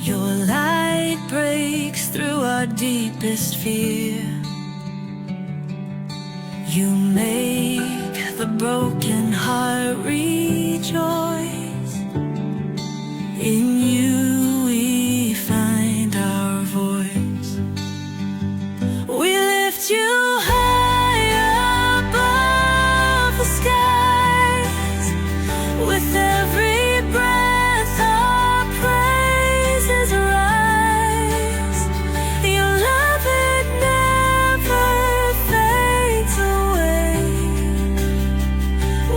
Your light breaks through our deepest fear. You make the broken heart rejoice. In you we find our voice. We lift you high above the skies. With every breath our praises rise. Your love, it never fades away.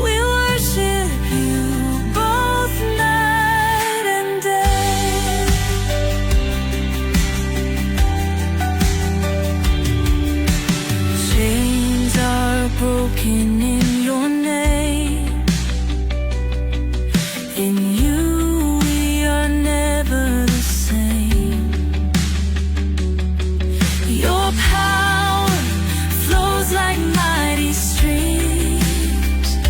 We worship you both night and day. Chains are broken in your name. In you we are never the same. Your power flows like mighty streams,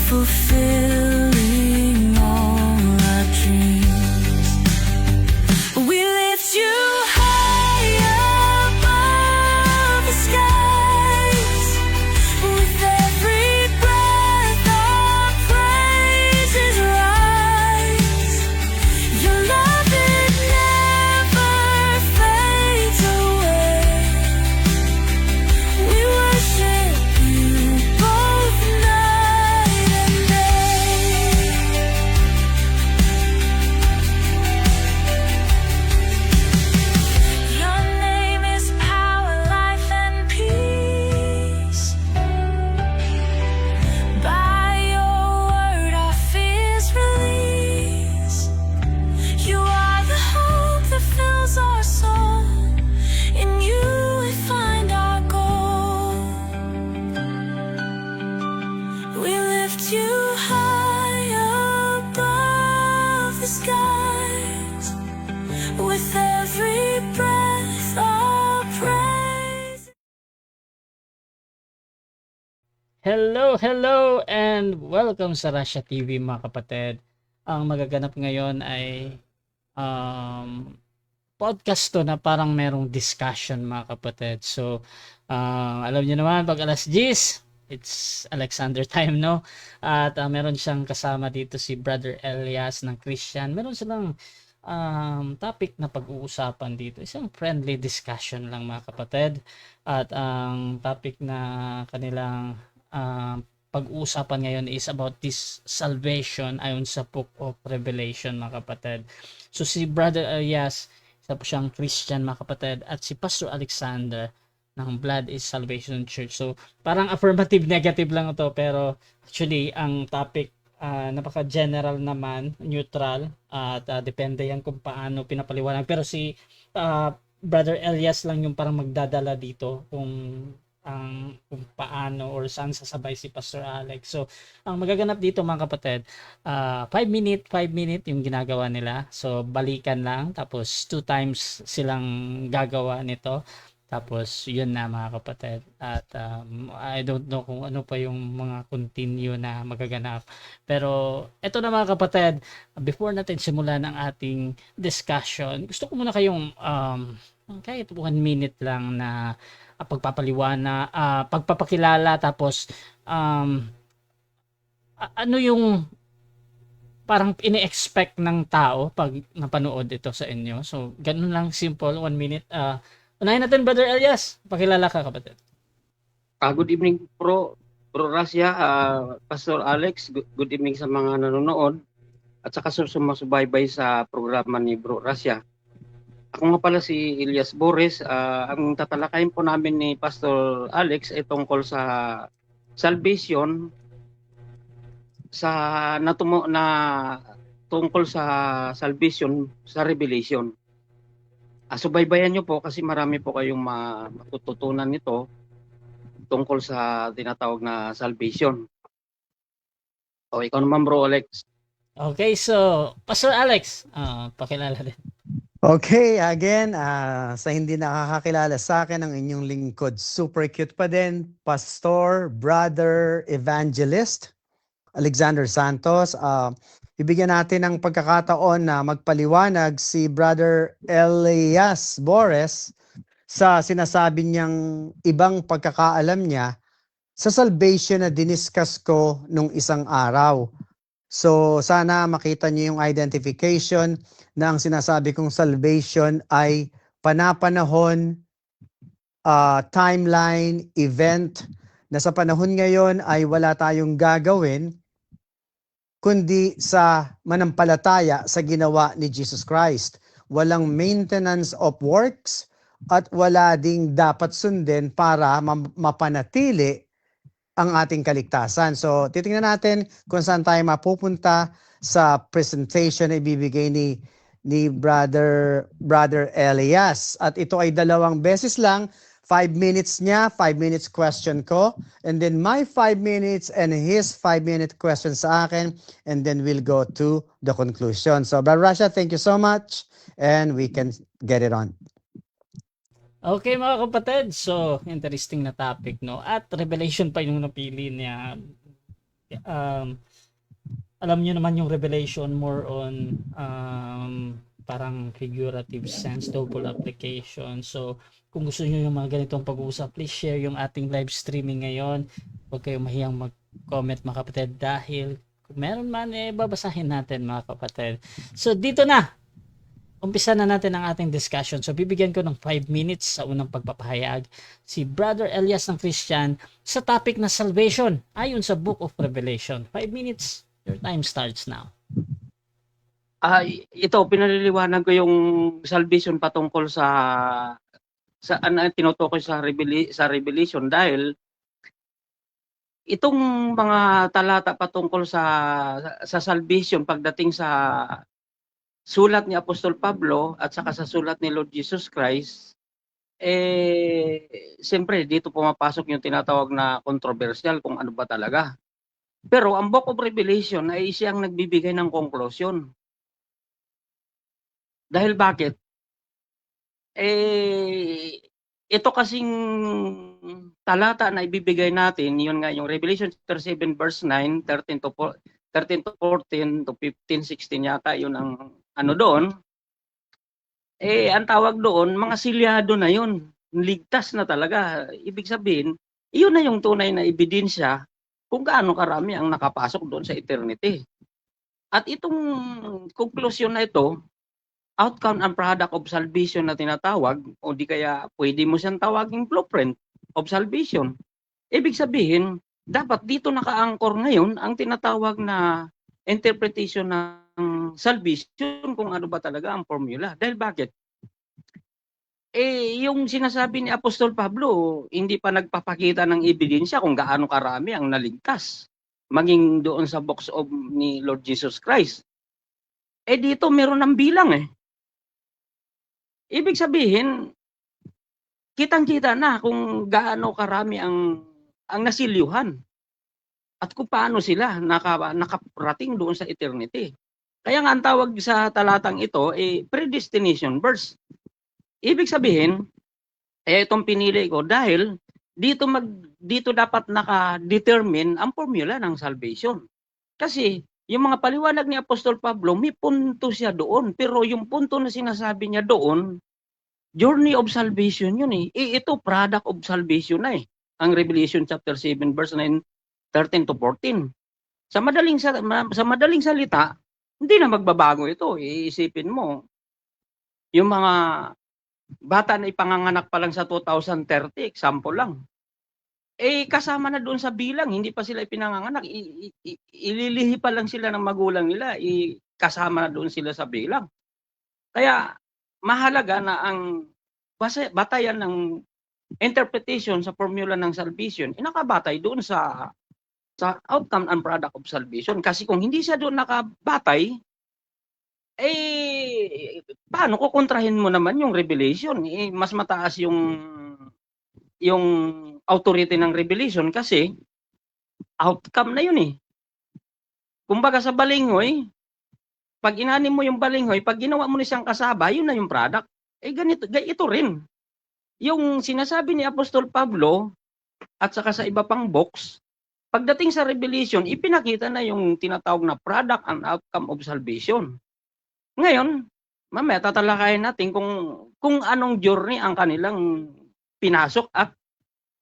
fulfilling all our dreams. We lift you high above the skies. With every breath our praises rise. Your love, it never fades away. We worship you both night and day. Your name is power, life, and peace. By your word our fears release. You are the hope that fills our soul. In you we find our goal. We lift you high above the skies. With every breath our praise. Hello, and welcome sa Russia TV mga kapatid. Ang magaganap ngayon ay podcast to na parang merong discussion mga kapatid. So, alam niyo naman pag alas 10, it's Alexander time, no? At meron siyang kasama dito si Brother Elias ng Christian. Meron silang topic na pag-uusapan dito. Isang friendly discussion lang mga kapatid. At ang topic na kanilang pag-uusapan ngayon is about this salvation ayon sa Book of Revelation mga kapatid. So si Brother Elias, isa po siyang Christian mga kapatid, at si Pastor Alexander ng Blood is Salvation Church. So parang affirmative negative lang ito, pero actually ang topic napaka-general naman, neutral, at depende yan kung paano pinapaliwanag. Pero si Brother Elias lang yung parang magdadala dito kung paano or saan sasabay si Pastor Alex. So, ang magaganap dito mga kapatid, 5 minute yung ginagawa nila. So, balikan lang. Tapos, 2 times silang gagawa nito. Tapos, yun na mga kapatid. At I don't know kung ano pa yung mga continue na magaganap. Pero, eto na mga kapatid, before natin simulan ang ating discussion, gusto ko muna kayong kahit 1 minute lang na pagpapakilala, tapos ano yung parang ini-expect ng tao pag napanood ito sa inyo. So, ganun lang, simple, 1 minute. Unahin natin, Brother Elias. Pakilala ka, kapatid. Good evening, Bro Rasya, Pastor Alex. Good evening sa mga nanonood at saka sumasubaybay sa programa ni Bro Rasya. Ako nga pala si Elias Boris. Ang tatalakayin po namin ni Pastor Alex ay tungkol sa salvation tungkol sa salvation sa Revelation. Subaybayan nyo po kasi marami po kayong matututunan nito tungkol sa tinatawag na salvation. O, ikaw naman, Bro Alex. Okay, so Pastor Alex, pakilala din. Okay, again, sa hindi nakakakilala sa akin, ang inyong lingkod, super cute pa din, Pastor, Brother, Evangelist, Alexander Santos. bibigyan natin ng pagkakataon na magpaliwanag si Brother Elias Bores sa sinasabi niyang ibang pagkakaalam niya sa salvation na diniscuss ko nung isang araw. So sana makita niyo yung identification na ang sinasabi kong salvation ay panapanahon, timeline, event, na sa panahon ngayon ay wala tayong gagawin kundi sa manampalataya sa ginawa ni Jesus Christ. Walang maintenance of works at wala ding dapat sundin para mapanatili ang ating kaligtasan. So, titingnan natin kung saan tayo mapupunta sa presentation na ibibigay ni Brother Elias. At ito ay 2 beses lang. 5 minutes niya, 5 minutes question ko, and then my 5 minutes and his 5-minute question sa akin, and then we'll go to the conclusion. So, Brother Rasha, thank you so much, and we can get it on. Okay mga kapatid, so interesting na topic, no? At Revelation pa yung napili niya. Alam niyo naman yung Revelation more on parang figurative sense, double application. So kung gusto niyo yung mga ganitong pag-uusap, please share yung ating live streaming ngayon. Huwag kayong mahiyang mag-comment mga kapatid, dahil kung meron man, babasahin natin mga kapatid. So dito na, umpisa na natin ang ating discussion. So bibigyan ko ng 5 minutes sa unang pagpapahayag si Brother Elias ng Christian sa topic na salvation ayon sa Book of Revelation. 5 minutes, your time starts now. Ito, pinaliliwanag ko yung salvation patungkol sa tinutukoy sa Revelation, dahil itong mga talata patungkol sa salvation pagdating sa sulat ni Apostol Pablo at saka sa sulat ni Lord Jesus Christ, siyempre dito pumapasok yung tinatawag na controversial kung ano ba talaga. Pero ang Book of Revelation ay siyang nagbibigay ng conclusion. Dahil bakit? Ito kasing talata na ibibigay natin, yun nga yung Revelation 7 verse 9, 13 to 14 to 15, 16 yata, yun ang ano doon, ang tawag doon, mga silyado na yun. Ligtas na talaga. Ibig sabihin, iyon na yung tunay na ebidensya kung gaano karami ang nakapasok doon sa eternity. At itong conclusion na ito, outcome and product of salvation na tinatawag, o di kaya pwede mo siyang tawaging blueprint of salvation. Ibig sabihin, dapat dito naka-anchor ngayon ang tinatawag na interpretation ng salvation, kung ano ba talaga ang formula. Dahil bakit? Yung sinasabi ni Apostol Pablo, hindi pa nagpapakita ng ebidensya kung gaano karami ang naligtas, maging doon sa box of ni Lord Jesus Christ. Dito meron ng bilang Ibig sabihin, kitang-kita na kung gaano karami ang nasilyuhan at kung paano sila nakarating doon sa eternity. Kaya nga ang tawag sa talatang ito predestination verse. Ibig sabihin, itong pinili ko dahil dito dapat naka-determine ang formula ng salvation. Kasi yung mga paliwanag ni Apostol Pablo, may punto siya doon, pero yung punto na sinasabi niya doon, journey of salvation yun ito product of salvation na ang Revelation chapter 7 verse 9, 13 to 14. Sa madaling salita, hindi na magbabago ito. Iisipin mo, yung mga bata na ipanganganak pa lang sa 2030, example lang. Kasama na doon sa bilang, hindi pa sila ipinanganganak. Ililihi pa lang sila ng magulang nila, kasama na doon sila sa bilang. Kaya mahalaga na ang batayan ng interpretation sa formula ng salvation, nakabatay doon sa outcome and product of salvation. Kasi kung hindi siya doon nakabatay, paano kukontrahin mo naman yung Revelation? Mas mataas yung authority ng Revelation kasi outcome na yun Kumbaga sa balinghoy, pag inanim mo yung balinghoy, pag ginawa mo na siyang kasaba, yun na yung product. Ito rin. Yung sinasabi ni Apostol Pablo at saka sa iba pang box, Pagdating sa Revelation, ipinakita na yung tinatawag na product and outcome of salvation. Ngayon, mamaya tatalakayin natin kung anong journey ang kanilang pinasok at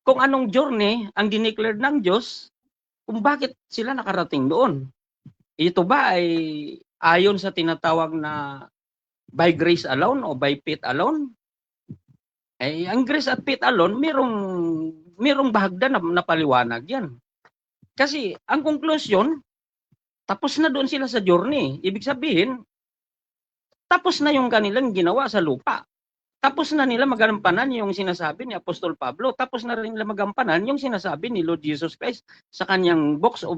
kung anong journey ang dineclared ng Diyos, kung bakit sila nakarating doon. Ito ba ay ayon sa tinatawag na by grace alone o by faith alone? Eh, ang grace at faith alone, merong bahagdan na paliwanag yan. Kasi ang conclusion, tapos na doon sila sa journey. Ibig sabihin, tapos na yung kanilang ginawa sa lupa. Tapos na nila magampanan yung sinasabi ni Apostol Pablo. Tapos na rin nila magampanan yung sinasabi ni Lord Jesus Christ sa kanyang books of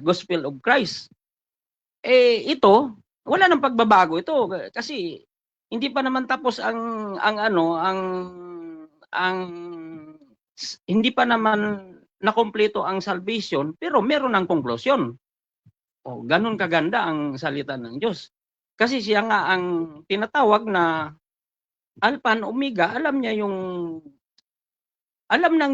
Gospel of Christ. Eh ito, wala nang pagbabago ito kasi hindi pa naman tapos ang hindi pa naman nakompleto ang salvation, pero meron ng konklusyon. O ganun kaganda ang salita ng Diyos. Kasi siya nga ang tinatawag na Alpha and Omega, alam ng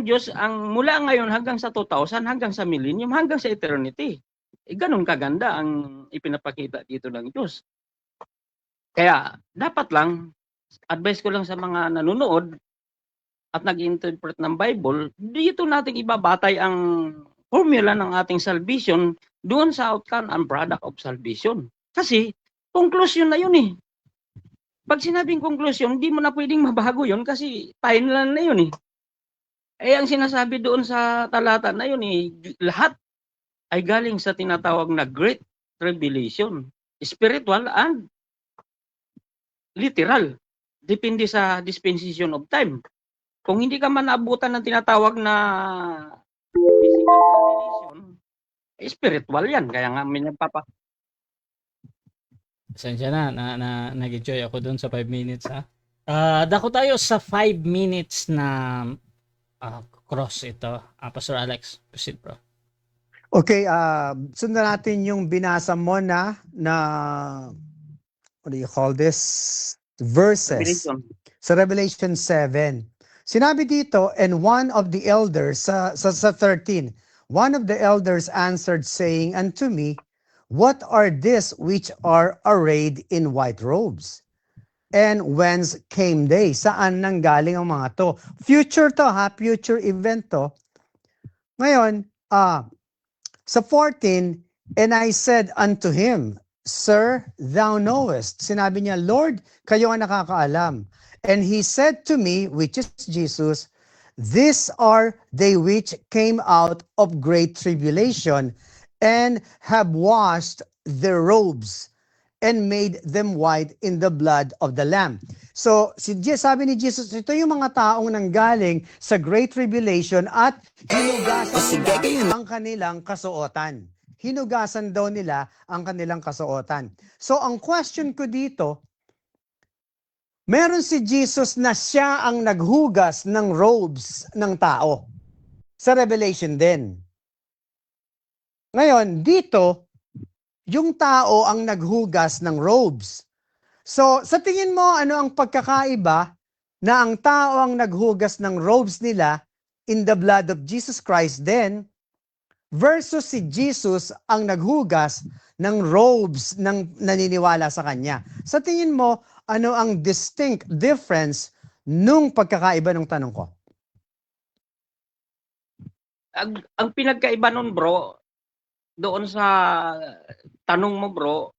Diyos ang mula ngayon hanggang sa 2000, hanggang sa millennium, hanggang sa eternity. Ganun kaganda ang ipinapakita dito ng Diyos. Kaya dapat lang, advice ko lang sa mga nanonood at nag-interpret ng Bible, dito natin ibabatay ang formula ng ating salvation doon sa outcome and product of salvation. Kasi, conclusion na yun eh. Pag sinabing conclusion, hindi mo na pwedeng mabago yun kasi final na yun eh. Eh, ang sinasabi doon sa talata na yun eh, lahat ay galing sa tinatawag na Great Tribulation. Spiritual and literal. Depende sa dispensation of time. Kung hindi ka man naabutan ng tinatawag na physical tribulation, spiritual yan. Kaya nga may Pasensya na, nag-enjoy ako dun sa 5 minutes ha. Dako tayo sa 5 minutes na cross ito. Pastor Alex, proceed bro. Okay, sundan natin yung binasa mo na what do you call this? Verses. Revelation. Sa Revelation 7. Sinabi dito, and one of the elders, sa 13, one of the elders answered saying unto me, what are these which are arrayed in white robes? And whence came they? Saan nanggaling ang mga to? Future to ha, future event to. Ngayon, sa 14, and I said unto him, Sir, thou knowest. Sinabi niya, Lord, kayo ang nakakaalam. And he said to me, which is Jesus, these are they which came out of great tribulation and have washed their robes and made them white in the blood of the Lamb. So, sabi ni Jesus, ito yung mga taong nanggaling sa great tribulation at hinugasan nila ang kanilang kasuotan. Hinugasan daw nila ang kanilang kasuotan. So, ang question ko dito, meron si Jesus na siya ang naghugas ng robes ng tao. Sa Revelation din. Ngayon, dito, yung tao ang naghugas ng robes. So, sa tingin mo, ano ang pagkakaiba na ang tao ang naghugas ng robes nila in the blood of Jesus Christ then versus si Jesus ang naghugas ng robes ng naniniwala sa Kanya? Sa tingin mo, ano ang distinct difference nung pagkakaiba ng tanong ko? Ang pinagkaiba nun bro, doon sa tanong mo bro,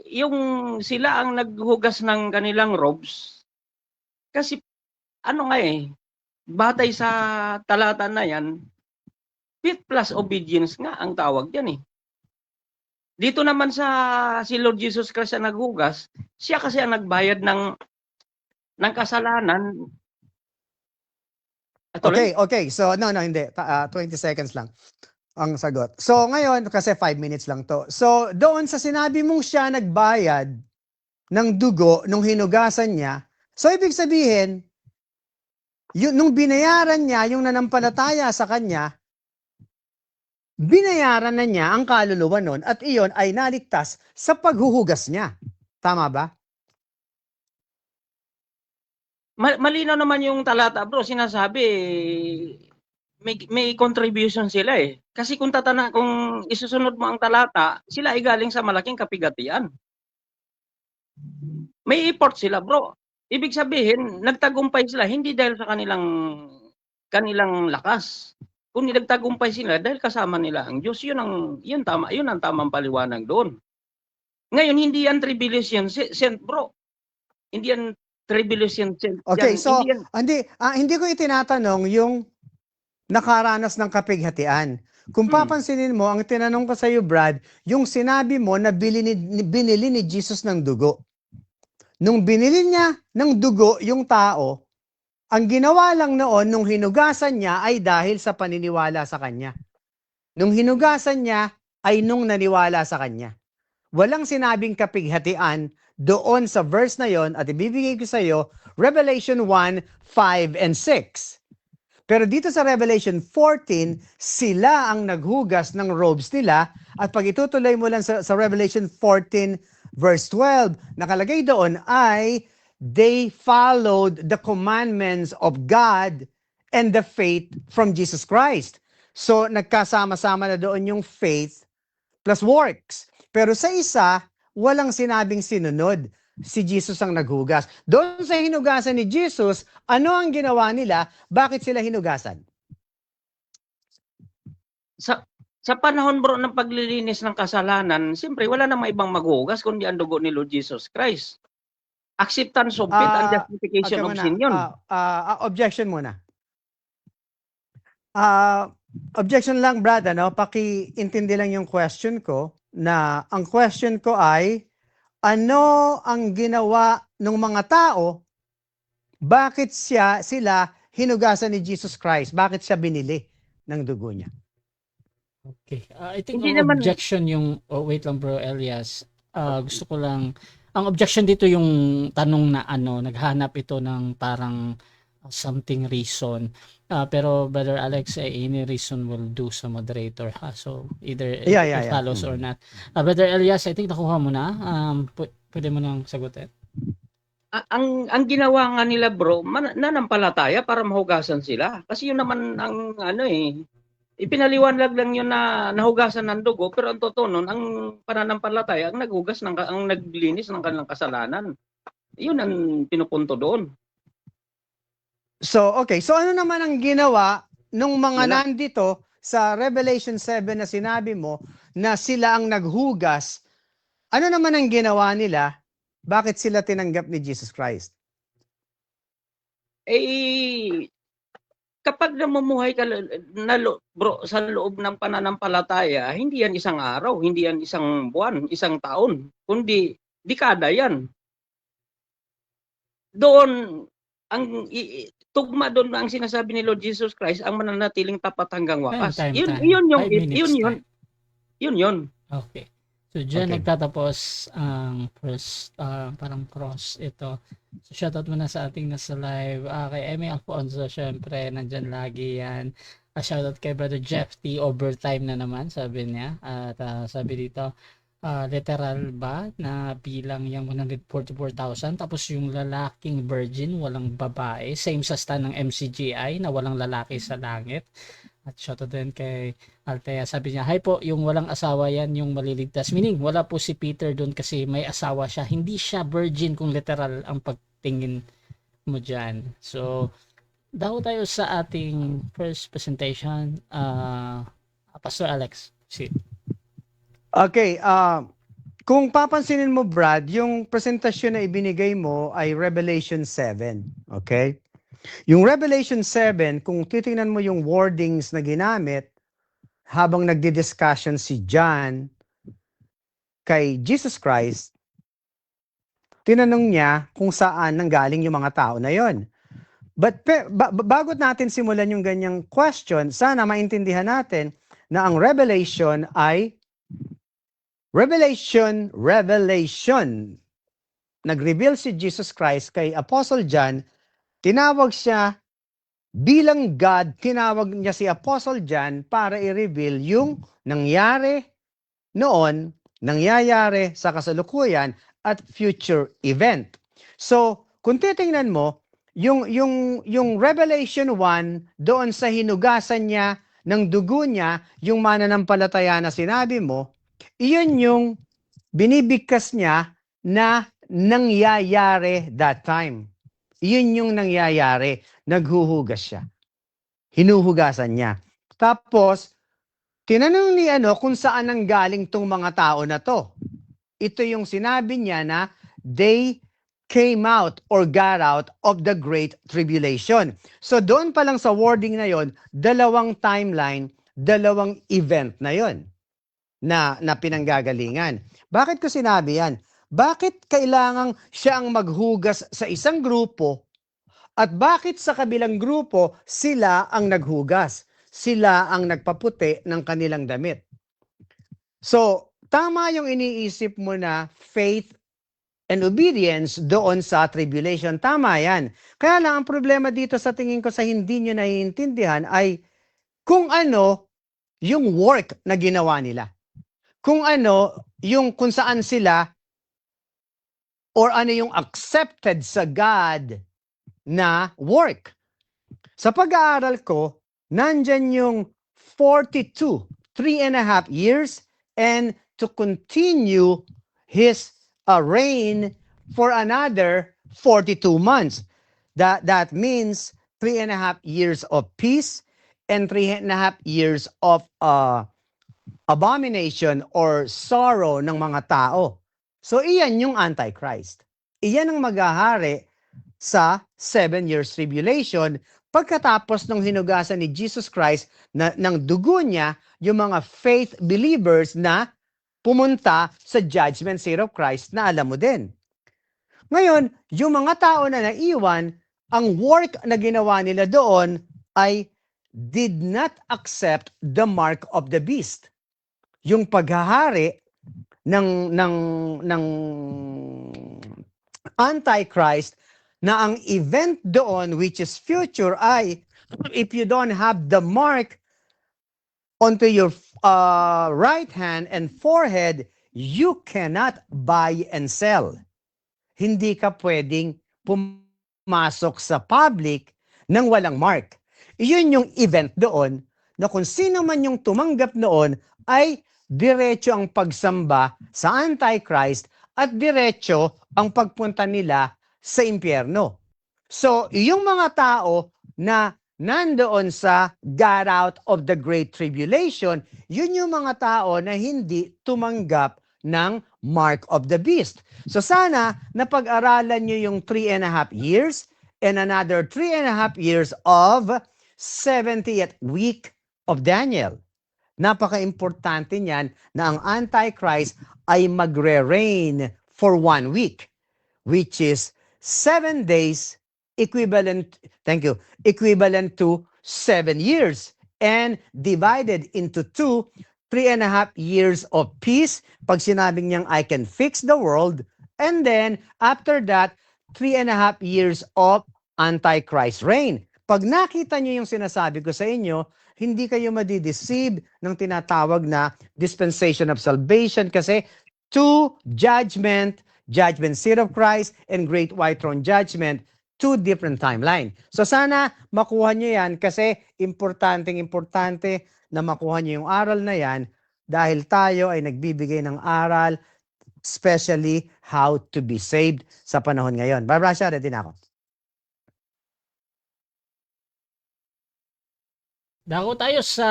yung sila ang naghugas ng kanilang robes. Kasi batay sa talata na yan, faith plus obedience nga ang tawag yan eh. Dito naman sa si Lord Jesus Christ ang naghugas, siya kasi ang nagbayad ng kasalanan. Okay. So, hindi. 20 seconds lang ang sagot. So, ngayon, kasi 5 minutes lang to. So, doon sa sinabi mong siya nagbayad ng dugo nung hinugasan niya, so, ibig sabihin, nung binayaran niya, yung nanampalataya sa kanya, binayaran na niya ang kaluluwa nun at iyon ay naligtas sa paghuhugas niya. Tama ba? Malinaw naman yung talata bro, sinasabi may contribution sila eh. Kasi kung isusunod mo ang talata, sila ay galing sa malaking kapigatian. May effort sila, bro. Ibig sabihin, nagtagumpay sila hindi dahil sa kanilang lakas. Kung nagtagumpay sila dahil kasama nila ang Diyos, yun ang tamang paliwanag doon. Ngayon, hindi yan tribulation sent, bro. Hindi yan tribulation sent. Okay, so Hindi yan, hindi ko itinatanong yung nakaranas ng kapighatian. Kung papansinin mo, ang tinanong ko sa iyo, Brad, yung sinabi mo na binili ni Jesus ng dugo. Nung binili niya ng dugo yung tao, ang ginawa lang noon nung hinugasan niya ay dahil sa paniniwala sa kanya. Nung hinugasan niya ay nung naniwala sa kanya. Walang sinabing kapighatian doon sa verse na yon at ibibigay ko sa iyo Revelation 1, 5, and 6. Pero dito sa Revelation 14, sila ang naghugas ng robes nila at pag itutuloy mo lang sa Revelation 14 verse 12, nakalagay doon ay they followed the commandments of God and the faith from Jesus Christ. So nagkasama-sama na doon yung faith plus works. Pero sa isa, walang sinabing sinunod. Si Jesus ang naghugas. Doon sa hinugasan ni Jesus, ano ang ginawa nila? Bakit sila hinugasan? sa panahon, bro, ng paglilinis ng kasalanan, siyempre wala namang ibang maghugas kundi ang dugo ni Lord Jesus Christ. Acceptance of faith and justification of sin yun. Objection muna. Objection lang, Brad, paki-intindi lang yung question ko na ang question ko ay ano ang ginawa ng mga tao? Bakit sila hinugasan ni Jesus Christ? Bakit siya binili ng dugo niya? Okay. I think Hindi ang naman- objection yung wait lang bro Elias. Gusto ko lang ang objection dito yung tanong na naghanap ito ng parang something reason. Pero Brother Alex, any reason will do sa moderator ha. So either Yeah. it follows or not. Brother Elias, I think nakuha mo na. Pwede mo nang sagutin. Ang ginawa nga nila, bro, nanampalataya para mahugasan sila. Kasi yun naman ang ipinaliwanag lang yun na nahugasan ng dugo, pero ang totoo nun, ang pananampalataya ang ang naglinis ng kanilang kasalanan. Yun ang pinupunto doon. So, okay. So, ano naman ang ginawa nung mga Wala. nandito sa Revelation 7 na sinabi mo na sila ang naghugas? Ano naman ang ginawa nila? Bakit sila tinanggap ni Jesus Christ? Kapag namumuhay ka bro, sa loob ng pananampalataya, hindi yan isang araw, hindi yan isang buwan, isang taon, kundi dekada yan. Doon, tugma doon ang sinasabi ni Lord Jesus Christ, ang mananatiling tapat hanggang wakas. Time. Yun yung 5 minutes time. Yun. Okay. So diyan Okay. nagtatapos ang first parang cross ito. So shoutout muna sa ating nasa live. Kay Emmy Alfonso, syempre nandyan lagi yan. Shoutout kay Brother Jeff T. Overtime na naman, sabi niya. At sabi dito, literal ba na bilang yung 144,000 tapos yung lalaking virgin, walang babae. Same sa stand ng MCGI na walang lalaki sa langit. At shoutout din kay Altea. Sabi niya, hi po, yung walang asawa yan, yung maliligtas. Meaning, wala po si Peter doon kasi may asawa siya. Hindi siya virgin kung literal ang pagtingin mo dyan. So, daw tayo sa ating first presentation. Pastor Alex, see. Okay. Kung papansinin mo, Brad, yung presentasyon na ibinigay mo ay Revelation 7. Okay? Yung Revelation 7, kung titingnan mo yung wordings na ginamit habang nagdi-discussion si John kay Jesus Christ, tinanong niya kung saan nanggaling yung mga tao na yon. But bago natin simulan yung ganyang question, sana maintindihan natin na ang Revelation ay Revelation. Nag-reveal si Jesus Christ kay Apostle John. Tinawag siya bilang God, tinawag niya si Apostle John para i-reveal yung nangyari noon, nangyayari sa kasalukuyan at future event. So, kung titingnan mo, yung Revelation 1 doon sa hinugasan niya ng dugo niya, yung mananampalataya na sinabi mo, iyon yung binibigkas niya na nangyayari that time. Iyon yung nangyayari. Naghuhugas siya. Hinuhugasan niya. Tapos, tinanong ni kung saan nanggaling tong mga tao na to. Ito yung sinabi niya na they came out or got out of the great tribulation. So doon pa lang sa wording na yon, dalawang timeline, dalawang event na yon na pinanggagalingan. Bakit ko sinabi yan? Bakit kailangang siya ang maghugas sa isang grupo at bakit sa kabilang grupo sila ang naghugas? Sila ang nagpaputi ng kanilang damit. So, tama yung iniisip mo na faith and obedience doon sa tribulation. Tama yan. Kaya lang ang problema dito sa tingin ko sa hindi nyo naiintindihan ay kung ano yung work na ginawa nila. Kung ano yung kung saan sila or ano yung accepted sa God na work. Sa pag-aaral ko, nandyan yung 42, 3.5 years, and to continue his reign for another 42 months. That means 3.5 years of peace and 3.5 years of abomination or sorrow ng mga tao. So iyan yung Antichrist. Iyan ang maghahari sa 7 years tribulation pagkatapos ng hinugasan ni Jesus Christ ng dugo niya yung mga faith believers na pumunta sa judgment seat of Christ na alam mo din. Ngayon, yung mga tao na naiwan, ang work na ginawa nila doon ay did not accept the mark of the beast. Yung paghahari ng Antichrist na ang event doon which is future ay if you don't have the mark onto your right hand and forehead, you cannot buy and sell. Hindi ka pwedeng pumasok sa public nang walang mark. Iyon yung event doon na kung sino man yung tumanggap noon ay diretso ang pagsamba sa Antichrist at diretso ang pagpunta nila sa impyerno. So, yung mga tao na nandoon sa got out of the great tribulation, yun yung mga tao na hindi tumanggap ng mark of the beast. So sana napag-aralan nyo yung 3.5 years and another 3.5 years of 70th week of Daniel. Napaka-importante niyan na ang Antichrist ay magre-reign for 1 week, which is 7 days equivalent to 7 years and divided into 3.5 years of peace pag sinabing niyang I can fix the world, and then after that 3.5 years of Antichrist reign. Pag nakita niyo yung sinasabi ko sa inyo, hindi kayo madideceive ng tinatawag na dispensation of salvation kasi judgment seat of Christ and great white throne judgment, 2 different timeline. So sana makuha nyo yan kasi importante na makuha nyo yung aral na yan dahil tayo ay nagbibigay ng aral, especially how to be saved sa panahon ngayon. Barbara, ready na ako. Dako tayo sa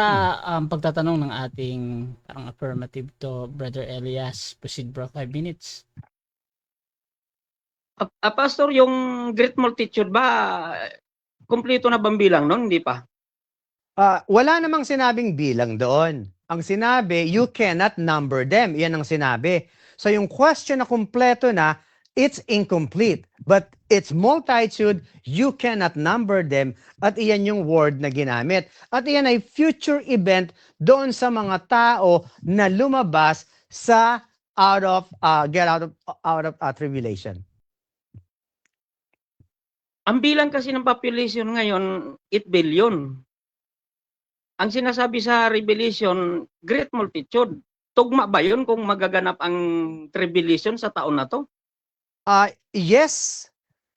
pagtatanong ng ating parang affirmative to Brother Elias. Proceed bro, 5 minutes. Pastor, yung great multitude ba, kumpleto na bang bilang nun? Hindi pa. Wala namang sinabing bilang doon. Ang sinabi, you cannot number them. Yan ang sinabi. So yung question na kumpleto na, it's incomplete. But it's multitude, you cannot number them. At iyan yung word na ginamit. At iyan ay future event doon sa mga tao na lumabas sa get out of tribulation. Ang bilang kasi ng population ngayon, 8 billion. Ang sinasabi sa Revelation, great multitude. Tugma ba yun kung magaganap ang tribulation sa taon na to? Yes,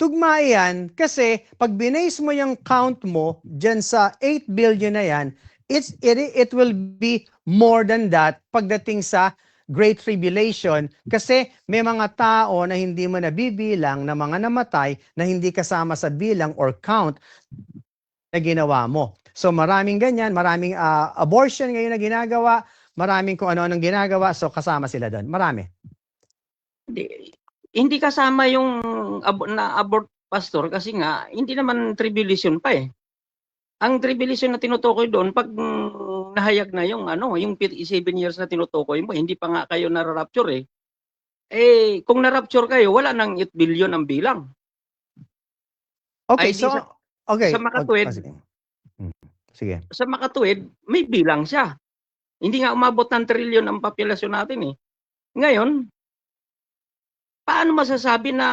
tugma yan kasi pag binase mo yung count mo dyan sa 8 billion na yan, it will be more than that pagdating sa Great Tribulation kasi may mga tao na hindi mo nabibilang na mga namatay na hindi kasama sa bilang or count na ginawa mo. So maraming ganyan, maraming abortion ngayon na ginagawa, maraming kung ano-anong ginagawa, so kasama sila doon. Marami. Hindi kasama yung na-abort, pastor, kasi nga, hindi naman tribulation pa eh. Ang tribulation na tinutukoy doon, pag nahayag na yung 7 years na tinutukoy mo, hindi pa nga kayo na-rapture eh. Eh, kung na-rapture kayo, wala nang 8 billion ang bilang. Okay, Ay, so, okay. sa makatuwid, Sige. sa makatuwid, may bilang siya. Hindi nga umabot ng trillion ang populasyon natin eh. Ngayon, paano masasabi na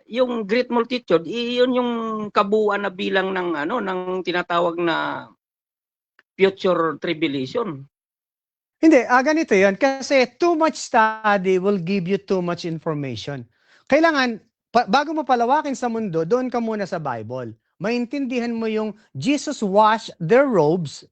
yung great multitude, iyon yung kabuuan na bilang ng ng tinatawag na future tribulation? Hindi, ganito yan. Kasi too much study will give you too much information. Kailangan, bago mo palawakin sa mundo, doon ka muna sa Bible. Maintindihan mo yung Jesus washed their robes.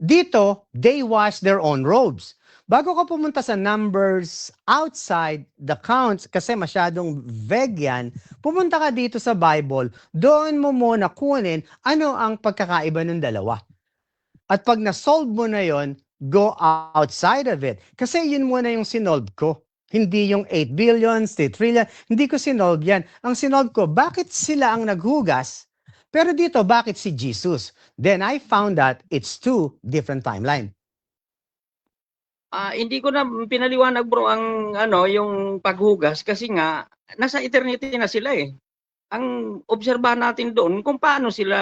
Dito, they wash their own robes. Bago ka pumunta sa numbers outside the counts, kasi masyadong vague yan, pumunta ka dito sa Bible, doon mo muna kunin ano ang pagkakaiba ng dalawa. At pag na-solve mo na yon, go outside of it. Kasi yun muna yung sinolve ko. Hindi yung 8 billion, 3 trillion. Hindi ko sinolve yan. Ang sinolve ko, bakit sila ang naghugas? Pero dito, bakit si Jesus? Then I found that it's two different timeline. Hindi ko na pinaliwanag bro ang yung paghugas kasi nga nasa eternity na sila eh. Ang obserbahan natin doon kung paano sila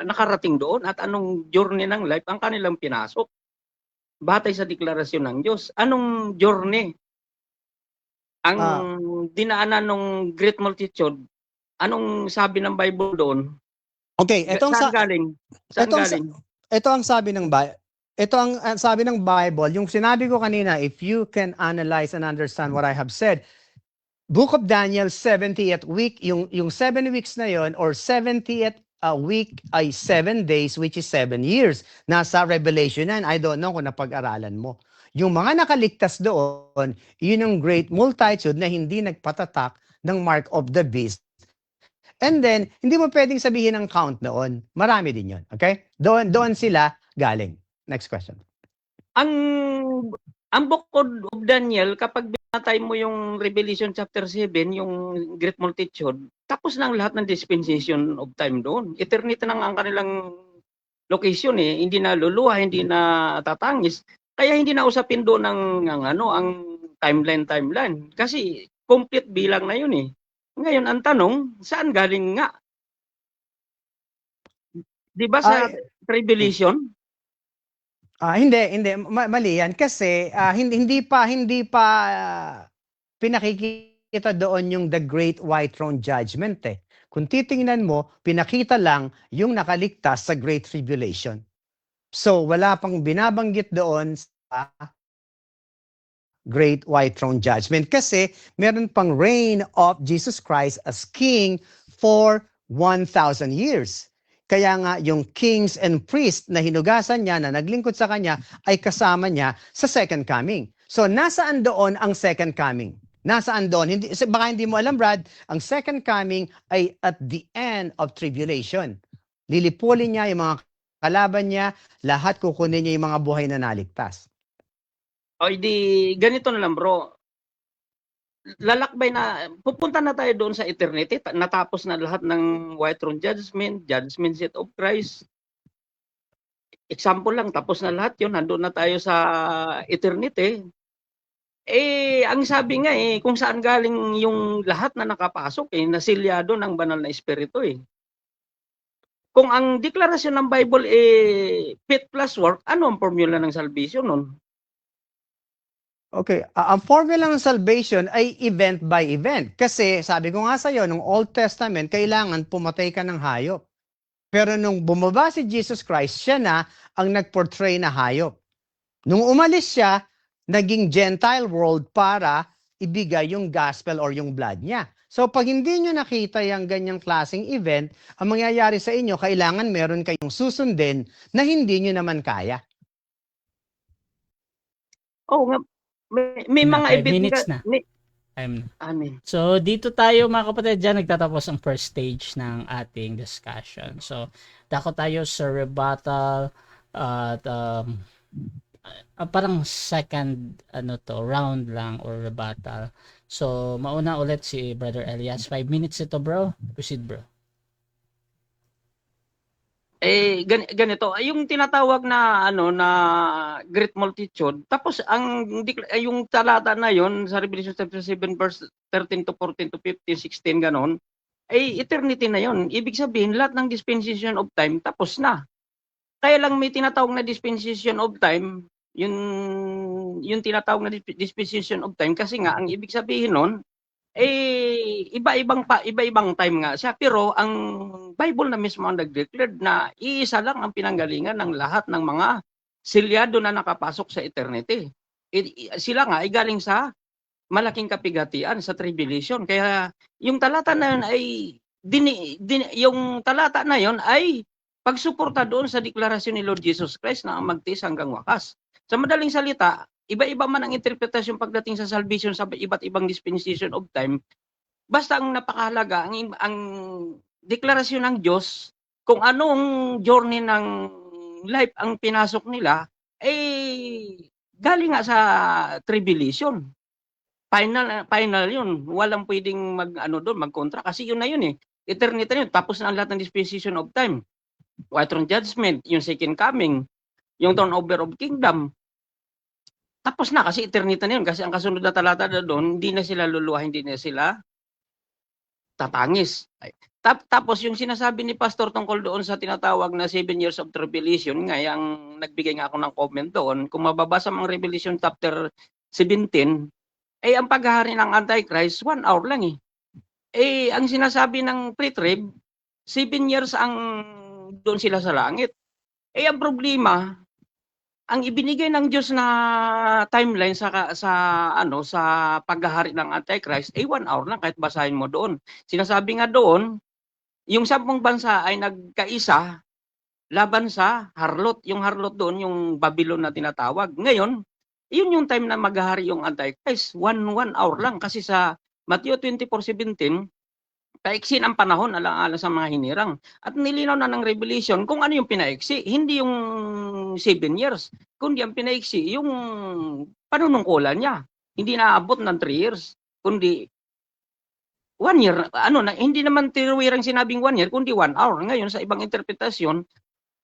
nakarating doon at anong journey ng life ang kanilang pinasok. Batay sa deklarasyon ng Diyos. Anong journey ang dinaanan ng great multitude? Anong sabi ng Bible doon? Okay, Saan galing? Ito ang sabi ng Bible. Ito ang sabi ng Bible, yung sinabi ko kanina, if you can analyze and understand what I have said, Book of Daniel, 70th week, yung 7 weeks na yon or 70th week ay 7 days, which is 7 years. Nasa Revelation yan, I don't know kung napag-aralan mo. Yung mga nakaligtas doon, yun yung great multitude na hindi nagpatatak ng mark of the beast. And then, hindi mo pwedeng sabihin ang count doon. Marami din yon, okay? Doon sila galing. Next question. Ang Book of Daniel, kapag binatay mo yung Revelation chapter 7, yung great multitude, tapos na ang lahat ng dispensation of time doon. Eternity na ang kanilang location eh, hindi na luluha, hindi na tatangis. Kaya hindi na usapin doon ang timeline kasi complete bilang na yun eh. Ngayon ang tanong, saan galing nga? 'Di ba sa Revelation? Hindi mali yan kasi hindi pa pinakikita doon yung the great white throne judgment eh. Kung titingnan mo, pinakita lang yung nakaligtas sa great tribulation. So wala pang binabanggit doon sa great white throne judgment kasi meron pang reign of Jesus Christ as king for 1,000 years. Kaya nga yung kings and priests na hinugasan niya, na naglingkod sa kanya, ay kasama niya sa second coming. So nasaan doon ang second coming? Nasaan doon? Baka hindi mo alam, Brad, ang second coming ay at the end of tribulation. Lilipulin niya yung mga kalaban niya, lahat kukunin niya yung mga buhay na naligtas. O di ganito na lang bro. Lalakbay na, pupunta na tayo doon sa eternity, natapos na lahat ng white throne judgment seat of Christ. Example lang, tapos na lahat yun, nandun na tayo sa eternity. Eh, ang sabi nga eh, kung saan galing yung lahat na nakapasok eh, nasilyado ng banal na espiritu eh. Kung ang deklarasyon ng Bible eh, faith plus work, ano ang formula ng salvation nun? Okay, ang formula ng salvation ay event by event. Kasi sabi ko nga sa iyo, nung Old Testament, kailangan pumatay ka ng hayop. Pero nung bumaba si Jesus Christ, siya na ang nag-portray na hayop. Nung umalis siya, naging Gentile world para ibigay yung gospel or yung blood niya. So pag hindi nyo nakita yung ganyang klaseng event, ang mangyayari sa inyo, kailangan meron kayong susundin na hindi nyo naman kaya. Oo nga, may Na, mga 5 event minutes nga, na. Time na. amen. So, dito tayo mga kapatid, dyan nagtatapos ang first stage ng ating discussion. So, dako tayo sa rebuttal at parang second round lang or rebuttal. So, mauna ulit si Brother Elias. 5 minutes ito, bro. Proceed, bro. Ganito, yung tinatawag na na great multitude, tapos yung talata na yon sa Revelation chapter 7 verse 13 to 14 to 15, 16 ganon, ay eternity na yon. Ibig sabihin lahat ng dispensation of time tapos na. Kaya lang may tinatawag na dispensation of time, yung tinatawag na dispensation of time kasi nga ang ibig sabihin nun iba-ibang time nga siya, pero ang Bible na mismo ang nag-declare na iisa lang ang pinanggalingan ng lahat ng mga selyado na nakapasok sa eternity. Sila nga ay galing sa malaking kapigatian, sa tribulation. Kaya yung talata na yun ay yung talata na yun ay pagsuporta doon sa deklarasyon ni Lord Jesus Christ na ang magtiis hanggang wakas. Sa madaling salita, iba-iba man ang interpretasyon pagdating sa salvation sa iba't ibang dispensation of time, basta ang napakahalaga, ang deklarasyon ng Diyos, kung anong journey ng life ang pinasok nila, galing nga sa tribulation. Final yun. Walang pwedeng magkontra kasi yun na yun eh. Eternity na yun. Tapos na ang lahat ng dispensation of time. White throne judgment, yung second coming, yung turnover of kingdom. Tapos na kasi eternity na yun. Kasi ang kasunod na talata na doon, hindi na sila luluha, hindi na sila tatangis. Tapos yung sinasabi ni Pastor tungkol doon sa tinatawag na 7 years of tribulation, nga yung nagbigay nga ako ng comment doon, kung mababasa mo ang Revelation chapter 17, ang paghahari ng Antichrist, 1 hour lang eh. Ang sinasabi ng pre-trib, 7 years ang doon sila sa langit. Ang problema, ang ibinigay ng Diyos na timeline sa paghahari ng Antichrist 1 hour lang kahit basahin mo doon. Sinasabi nga doon, yung 10 bansa ay nagkaisa laban sa harlot. Yung harlot doon, yung Babylon na tinatawag. Ngayon, yun yung time na maghahari yung Antichrist. 1 hour lang kasi sa Matthew 24:17, paiksin ang panahon alang-alang sa mga hinirang. At nilinaw na ng Revelation kung ano yung pinaiksi. Hindi yung 7 years, kundi ang pinaiksi yung panunungkulan niya. Hindi naabot ng 3 years, kundi 1 year. Hindi naman tiruwirang sinabing 1 year, kundi 1 hour. Ngayon, sa ibang interpretasyon,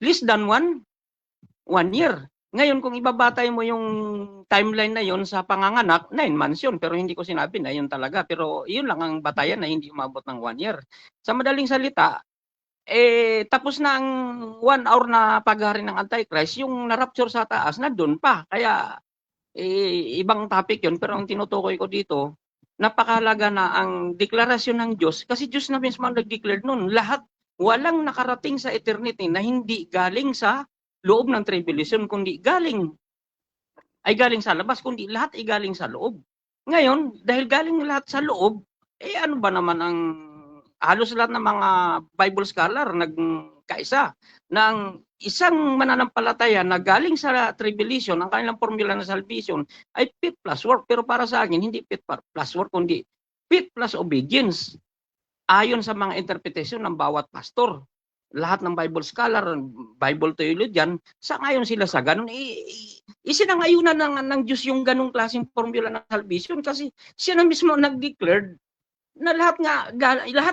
less than 1 year. Ngayon, kung ibabatay mo yung timeline na yon sa panganganak, 9 months yun. Pero hindi ko sinabi na yun talaga. Pero yun lang ang batayan na hindi umabot ng 1 year. Sa madaling salita, tapos na ang 1 hour na paghahari ng Antichrist, yung na-rapture sa taas, na doon pa. Kaya, ibang topic yun. Pero ang tinutukoy ko dito, napakahalaga na ang deklarasyon ng Diyos. Kasi Diyos na mismo ang nag-declare nun. Lahat, walang nakarating sa eternity na hindi galing sa loob ng tribulation, kundi galing sa labas, kundi lahat ay galing sa loob. Ngayon, dahil galing lahat sa loob, ano ba naman ang halos lahat ng mga Bible scholar nagkaisa ng isang mananampalataya na galing sa tribulation, ang kanilang formula ng salvation ay faith plus work. Pero para sa akin, hindi faith plus work, kundi faith plus obedience. Ayon sa mga interpretation ng bawat pastor. Lahat ng Bible scholar, Bible theologian, sangayon sila sa ganun. Isinangayunan ng Diyos yung ganung klaseng formula ng salvation kasi siya na mismo nag-declared na lahat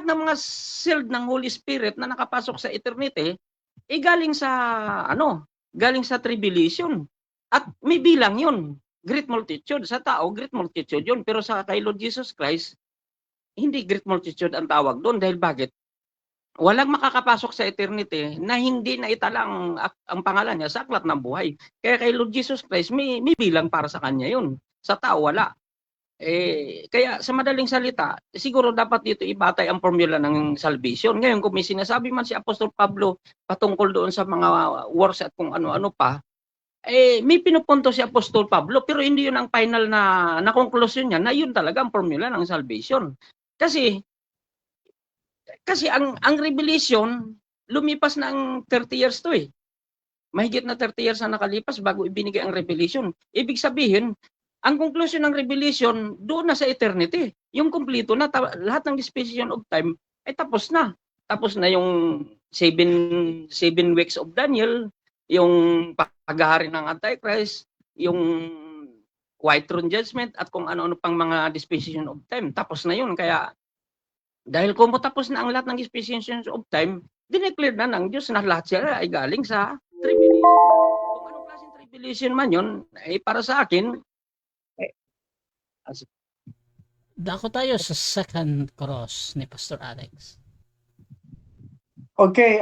ng mga sealed ng Holy Spirit na nakapasok sa eternity galing sa tribulation. At may bilang yun, great multitude. Sa tao, great multitude yun. Pero sa kay Lord Jesus Christ, hindi great multitude ang tawag doon. Dahil bakit? Walang makakapasok sa eternity na hindi na italang ang pangalan niya sa aklat ng buhay. Kaya kay Lord Jesus Christ, may bilang para sa kanya yun. Sa tao, wala. Kaya sa madaling salita, siguro dapat dito ibatay ang formula ng salvation. Ngayon, kung may sinasabi man si Apostol Pablo patungkol doon sa mga works at kung ano-ano pa, may pinupunto si Apostol Pablo, pero hindi yun ang final na conclusion niya, na yun talaga ang formula ng salvation. Kasi ang revelation, lumipas na ang 30 years to eh. Mahigit na 30 years na nakalipas bago ibinigay ang revelation. Ibig sabihin, ang conclusion ng revelation, doon na sa eternity. Yung kumpleto na, lahat ng dispensation of time, ay tapos na. Tapos na yung 7 weeks of Daniel, yung paghahari ng Antichrist, yung white throne judgment, at kung ano-ano pang mga dispensation of time. Tapos na yun. Kaya, dahil kung matapos na ang lahat ng dispensation of time, dineclare na ng Diyos na lahat sila ay galing sa tribulation. Kung anong klaseng tribulation man yun, ay para sa akin, Dako tayo sa second cross ni Pastor Alex. Okay,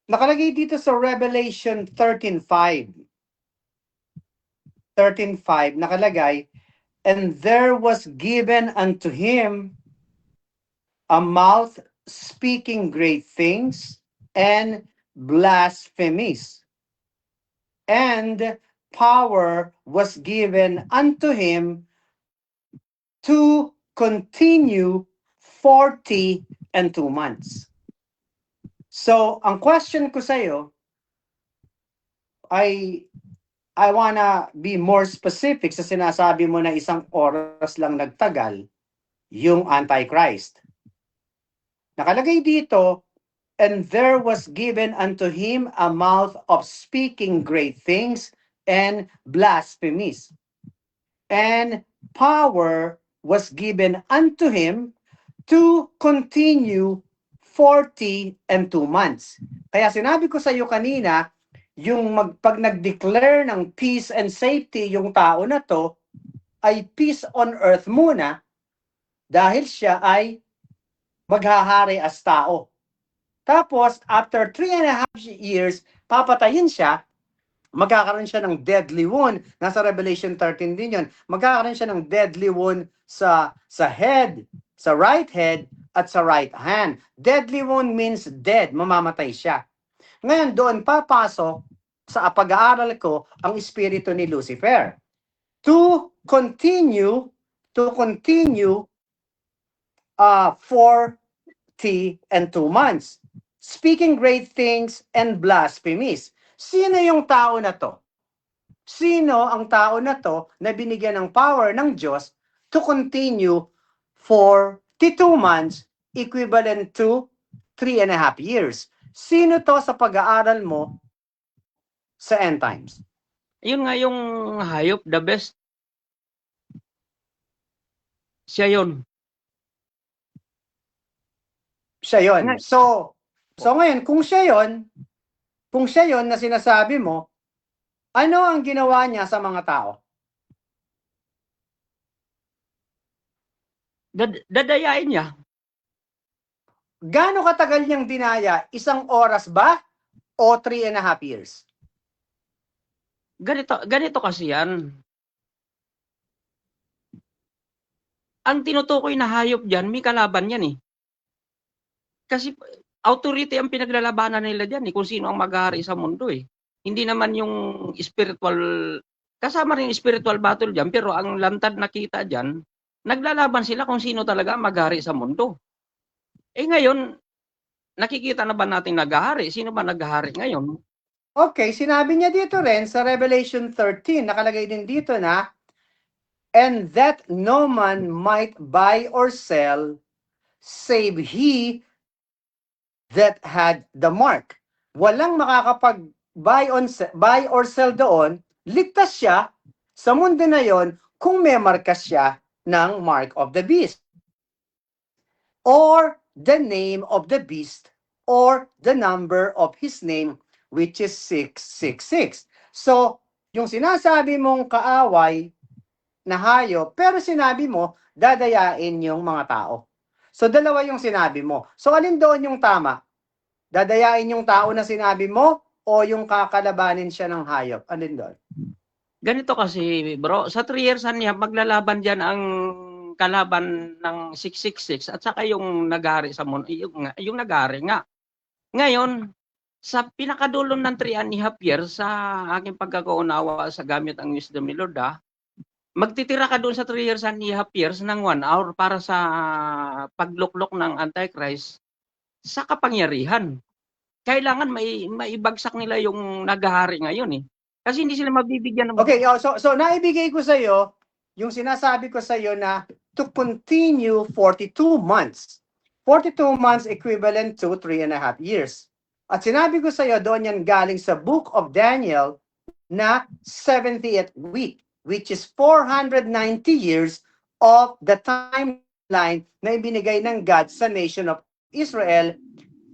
nakalagay dito sa Revelation 13:5. 13:5 nakalagay, and there was given unto him a mouth speaking great things and blasphemies, and power was given unto him to continue 42 months. So, ang question ko sa iyo ay, I wanna be more specific sa sinasabi mo na 1 oras lang nagtagal yung Antichrist. Nakalagay dito, and there was given unto him a mouth of speaking great things and blasphemies, and power was given unto him to continue 42 months. Kaya sinabi ko sa iyo kanina, yung pag nag-declare ng peace and safety yung tao na to, ay peace on earth muna, dahil siya ay maghahari as tao. Tapos, after 3.5 years, papatayin siya, magkakaroon siya ng deadly wound. Nasa Revelation 13 din yun. Magkakaroon siya ng deadly wound sa head, sa right head, at sa right hand. Deadly wound means dead, mamamatay siya. Ngayon, doon papasok sa pag-aaral ko ang espiritu ni Lucifer. To continue 42 months. Speaking great things and blasphemies. Sino yung tao na to? Sino ang tao na to na binigyan ng power ng Diyos to continue 42 months, equivalent to 3.5 years? Sino to sa pag-aaral mo sa end times? yun nga yung hayop, the best. Siya yun. Siya yon. So ngayon, kung siya yon na sinasabi mo, ano ang ginawa niya sa mga tao? Dadayain niya. Gaano katagal niyang dinaya? 1 oras ba? O 3.5 years? Ganito kasi yan. Ang tinutukoy na hayop dyan, may kalaban yan eh. Kasi authority ang pinaglalabanan nila dyan eh, kung sino ang maghahari sa mundo eh. Hindi naman yung spiritual, kasama rin spiritual battle dyan, pero ang lantad nakita dyan, naglalaban sila kung sino talaga maghahari sa mundo. Eh ngayon, nakikita na ba natin naghahari? Sino ba naghahari ngayon? Okay, sinabi niya dito rin sa Revelation 13, nakalagay din dito na, and that no man might buy or sell, save he that had the mark. Walang makakapag-buy or sell doon, ligtas siya sa mundo na yon kung may markas siya ng mark of the beast, or the name of the beast, or the number of his name, which is 666. So, yung sinasabi mong kaaway na hayop, pero sinabi mo, dadayain yung mga tao. So, dalawa yung sinabi mo. So, alin doon yung tama? Dadayain yung tao na sinabi mo, o yung kakalabanin siya ng hayop? Alin doon? Ganito kasi bro, sa 3 years niya, maglalaban dyan ang kalaban ng 666 at saka yung naghari sa mundo, yung naghari nga. Ngayon, sa pinakadulo ng 3.5 years, sa aking pagkakaunawa sa gamit ang wisdom ni Lord, magtitira ka doon sa 3.5 years ng 1 hour para sa pagluklok ng Antichrist sa kapangyarihan. Kailangan maibagsak nila yung naghahari ngayon eh. Kasi hindi sila mabibigyan ng... Okay, so naibigay ko sa iyo yung sinasabi ko sa iyo na to continue 42 months. 42 months equivalent to 3.5 years. At sinabi ko sa iyo doon yan galing sa Book of Daniel na 70th week, which is 490 years of the timeline na ibinigay ng God sa nation of Israel.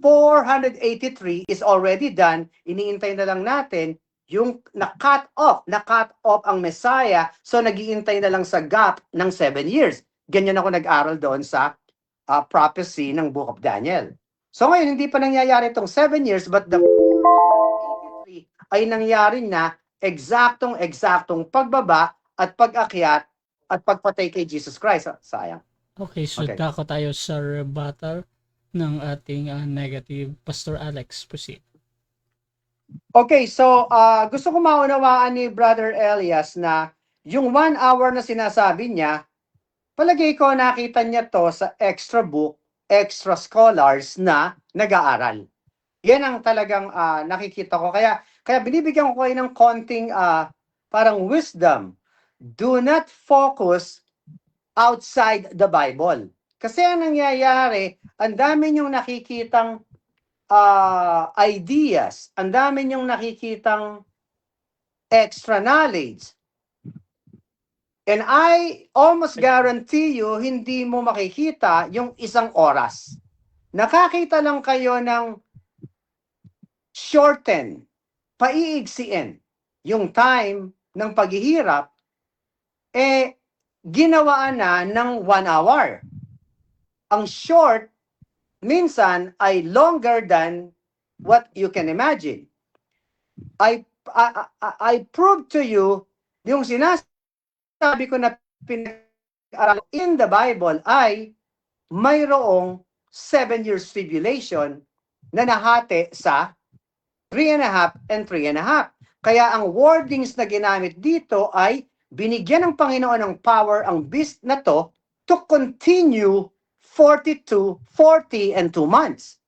483 is already done. Iniintay na lang natin yung na-cut off ang Messiah, so nag-iintay na lang sa gap ng 7 years. Ganyan ako nag-aral doon sa prophecy ng Book of Daniel. So ngayon, hindi pa nangyayari itong 7 years, but the 483 ay nangyari na eksaktong pagbaba at pag-akyat at pagpatay kay Jesus Christ. Sayang. Okay, so Okay. dako tayo sa rebuttal ng ating negative. Pastor Alex, proceed. Okay, so gusto ko maunawaan ni Brother Elias na yung 1 hour na sinasabi niya, palagay ko nakita niya to sa extra book, extra scholars na nag-aaral. Yan ang talagang nakikita ko. Kaya binibigyan ko kayo ng konting parang wisdom. Do not focus outside the Bible. Kasi ang nangyayari, ang dami niyong nakikitang ideas, ang dami niyong nakikitang extra knowledge. And I almost guarantee you, hindi mo makikita yung 1 oras. Nakakita lang kayo ng shorten, paiigsiin yung time ng paghihirap, ginawaan na ng 1 hour. Ang short, minsan ay longer than what you can imagine. I prove to you yung sinasabi ko na pinag-aral in the Bible ay mayroong 7 years tribulation na nahati sa 3.5 and 3.5. Kaya ang wordings na ginamit dito ay binigyan ng Panginoon ng power ang beast na to continue 42, 40, and 2 months.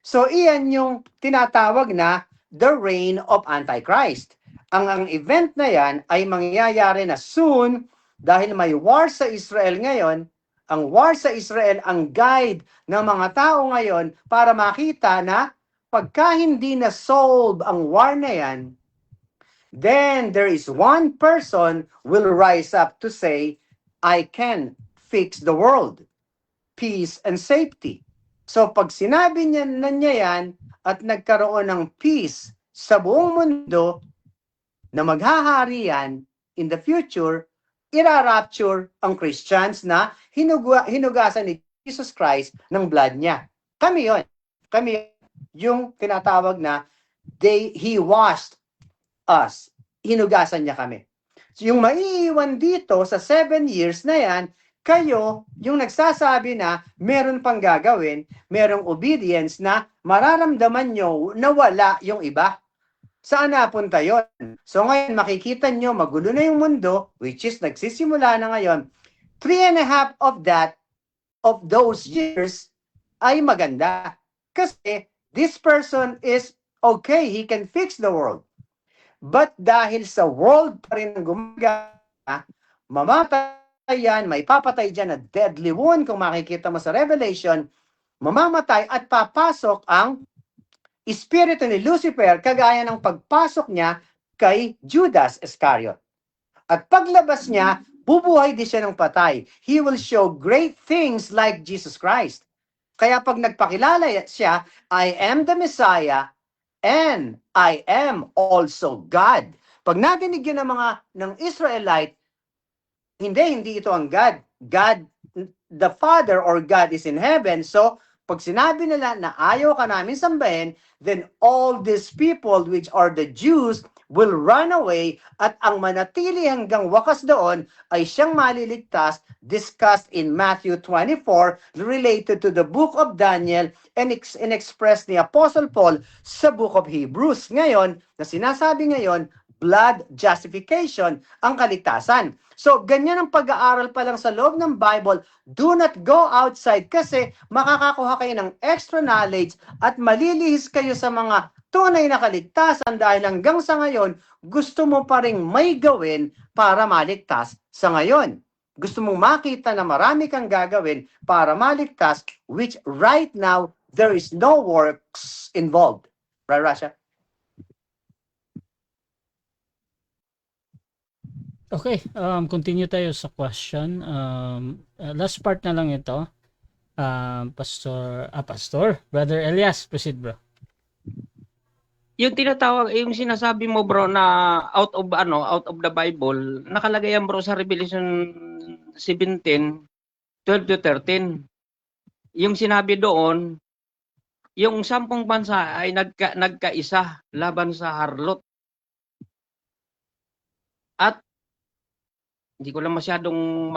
So, iyan yung tinatawag na the reign of Antichrist. Ang event na yan ay mangyayari na soon dahil may war sa Israel ngayon. Ang war sa Israel ang guide ng mga tao ngayon para makita na pagka hindi na solve ang war na yan, then there is one person will rise up to say, I can fix the world. Peace and safety. So pag sinabi niya yan at nagkaroon ng peace sa buong mundo na maghahari yan in the future, ira-rapture ang Christians na hinugasan ni Jesus Christ ng blood niya. Kami yon. Kami yung tinatawag na he washed us. Hinugasan niya kami. So yung maiiwan dito sa 7 years na yan, kayo, yung nagsasabi na meron pang gagawin, merong obedience na mararamdaman nyo na wala yung iba. Saan napunta yon? So ngayon makikita nyo, magulo na yung mundo, which is nagsisimula na ngayon. 3.5 of those years ay maganda. Kasi this person is okay, he can fix the world. But dahil sa world pa rin ang gumagana, mamatay yan, may papatay dyan na deadly wound, kung makikita mo sa Revelation, mamamatay at papasok ang espiritu ni Lucifer, kagaya ng pagpasok niya kay Judas Iscariot. At paglabas niya, bubuhay din siya ng patay. He will show great things like Jesus Christ. Kaya pag nagpakilala siya, I am the Messiah and I am also God. Pag nadinig yun ng Israelite, hindi ito ang God. God, the Father or God is in heaven. So, pag sinabi nila na ayaw ka namin sambahin, then all these people which are the Jews will run away at ang manatili hanggang wakas doon ay siyang maliligtas, discussed in Matthew 24 related to the book of Daniel and expressed ni Apostle Paul sa book of Hebrews. Ngayon, na sinasabi ngayon, blood justification ang kaligtasan. So, ganyan ang pag-aaral pa lang sa loob ng Bible. Do not go outside kasi makakakuha kayo ng extra knowledge at malilihis kayo sa mga tunay na kaligtasan dahil hanggang sa ngayon, gusto mo pa rin may gawin para maligtas sa ngayon. Gusto mong makita na marami kang gagawin para maligtas, which right now, there is no works involved. Right, Rasha? Okay, continue tayo sa question. Last part na lang ito. Pastor, Brother Elias, proceed bro. Yung tinatawag, yung sinasabi mo bro na out of the Bible, nakalagay yan bro sa Revelation 17, 12 to 13. Yung sinabi doon, yung 10 bansa ay nagkaisa laban sa harlot. At hindi ko lang masyadong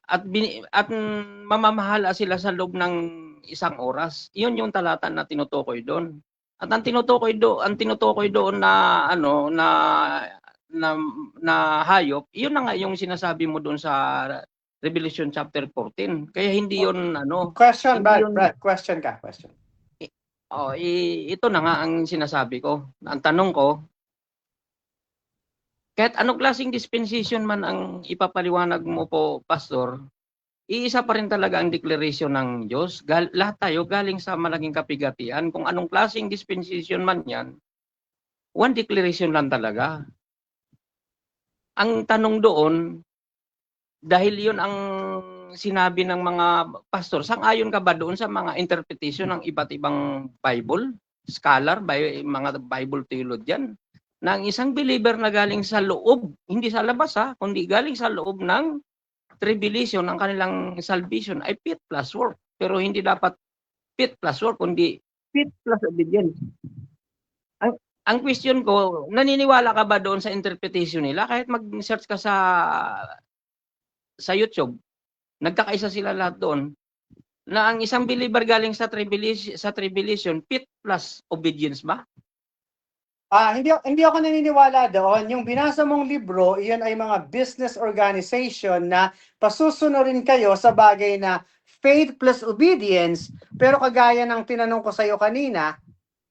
at mamamahala sila sa loob ng 1 oras. Iyon yung talata na tinutukoy doon. At ang tinutukoy doon na na hayop, iyon na nga yung sinasabi mo doon sa Revelation chapter 14. Kaya hindi yun Question, hindi Brad. Question. Ito na nga ang sinasabi ko. Ang tanong ko, kahit anong klaseng dispensation man ang ipapaliwanag mo po, Pastor, iisa pa rin talaga ang declaration ng Diyos. Lahat tayo galing sa malaking kapigatian. Kung anong klaseng dispensation man yan, one declaration lang talaga. Ang tanong doon, dahil yun ang sinabi ng mga pastor, sang-ayon ka ba doon sa mga interpretation ng iba't ibang Bible, scholar, mga Bible theologian, na ang isang believer na galing sa loob, hindi sa labas kundi galing sa loob ng tribulation, ang kanilang salvation ay faith plus work. Pero hindi dapat faith plus work, kundi faith plus obedience. Ang question ko, naniniwala ka ba doon sa interpretation nila? Kahit mag-search ka sa YouTube, nagkakaisa sila lahat doon, na ang isang believer galing sa tribulation, faith plus obedience ba? Hindi ako naniniwala doon. Yung binasa mong libro, iyon ay mga business organization na pasusunurin kayo sa bagay na faith plus obedience, pero kagaya ng tinanong ko sa iyo kanina,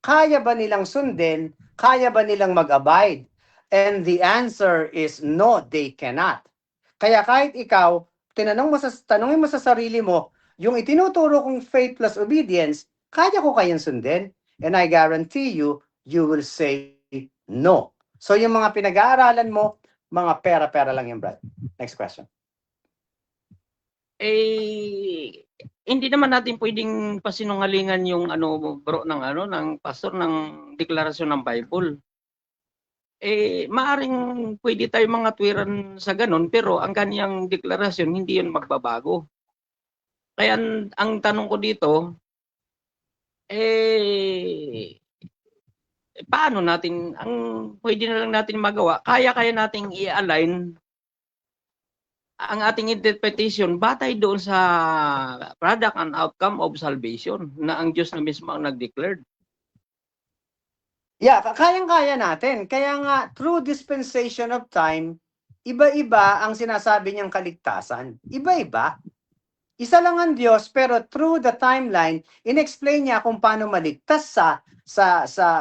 kaya ba nilang sundin? Kaya ba nilang mag-abide? And the answer is no, they cannot. Kaya kahit ikaw, tanungin mo sa sarili mo, yung itinuturo kong faith plus obedience, kaya ko kayang sundin? And I guarantee you, you will say no. So yung mga pinag-aaralan mo, mga pera-pera lang yung Brad. Next question. Hindi naman natin pwedeng pasinungalingan yung bro ng pastor ng deklarasyon ng Bible. Maaring pwede tayo mga tuwiran sa ganun, pero ang kaniyang deklarasyon hindi yun magbabago. Kaya ang tanong ko dito, paano natin, ang pwede na lang natin magawa, kaya nating i-align ang ating interpretation batay doon sa product and outcome of salvation na ang Diyos na mismo ang nag-declared. Yeah, kayang-kaya natin. Kaya nga, through dispensation of time, iba-iba ang sinasabi niyang kaligtasan. Iba-iba. Isa lang ang Diyos, pero through the timeline, in-explain niya kung paano maligtas sa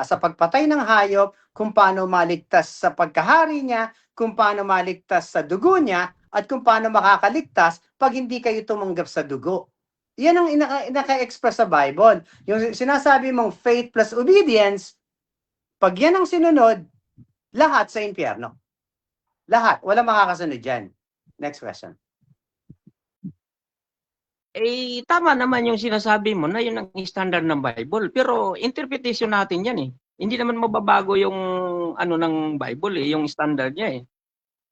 pagpatay ng hayop, kung paano maligtas sa pagkahari niya, kung paano maligtas sa dugo niya, at kung paano makakaligtas pag hindi kayo tumanggap sa dugo. Yan ang naka-express sa Bible. Yung sinasabi mong faith plus obedience, pag yan ang sinunod, lahat sa impyerno. Lahat. Wala makakasunod dyan. Next question. Tama naman yung sinasabi mo na yun ang standard ng Bible. Pero interpretation natin yan Hindi naman mababago yung ng Bible yung standard niya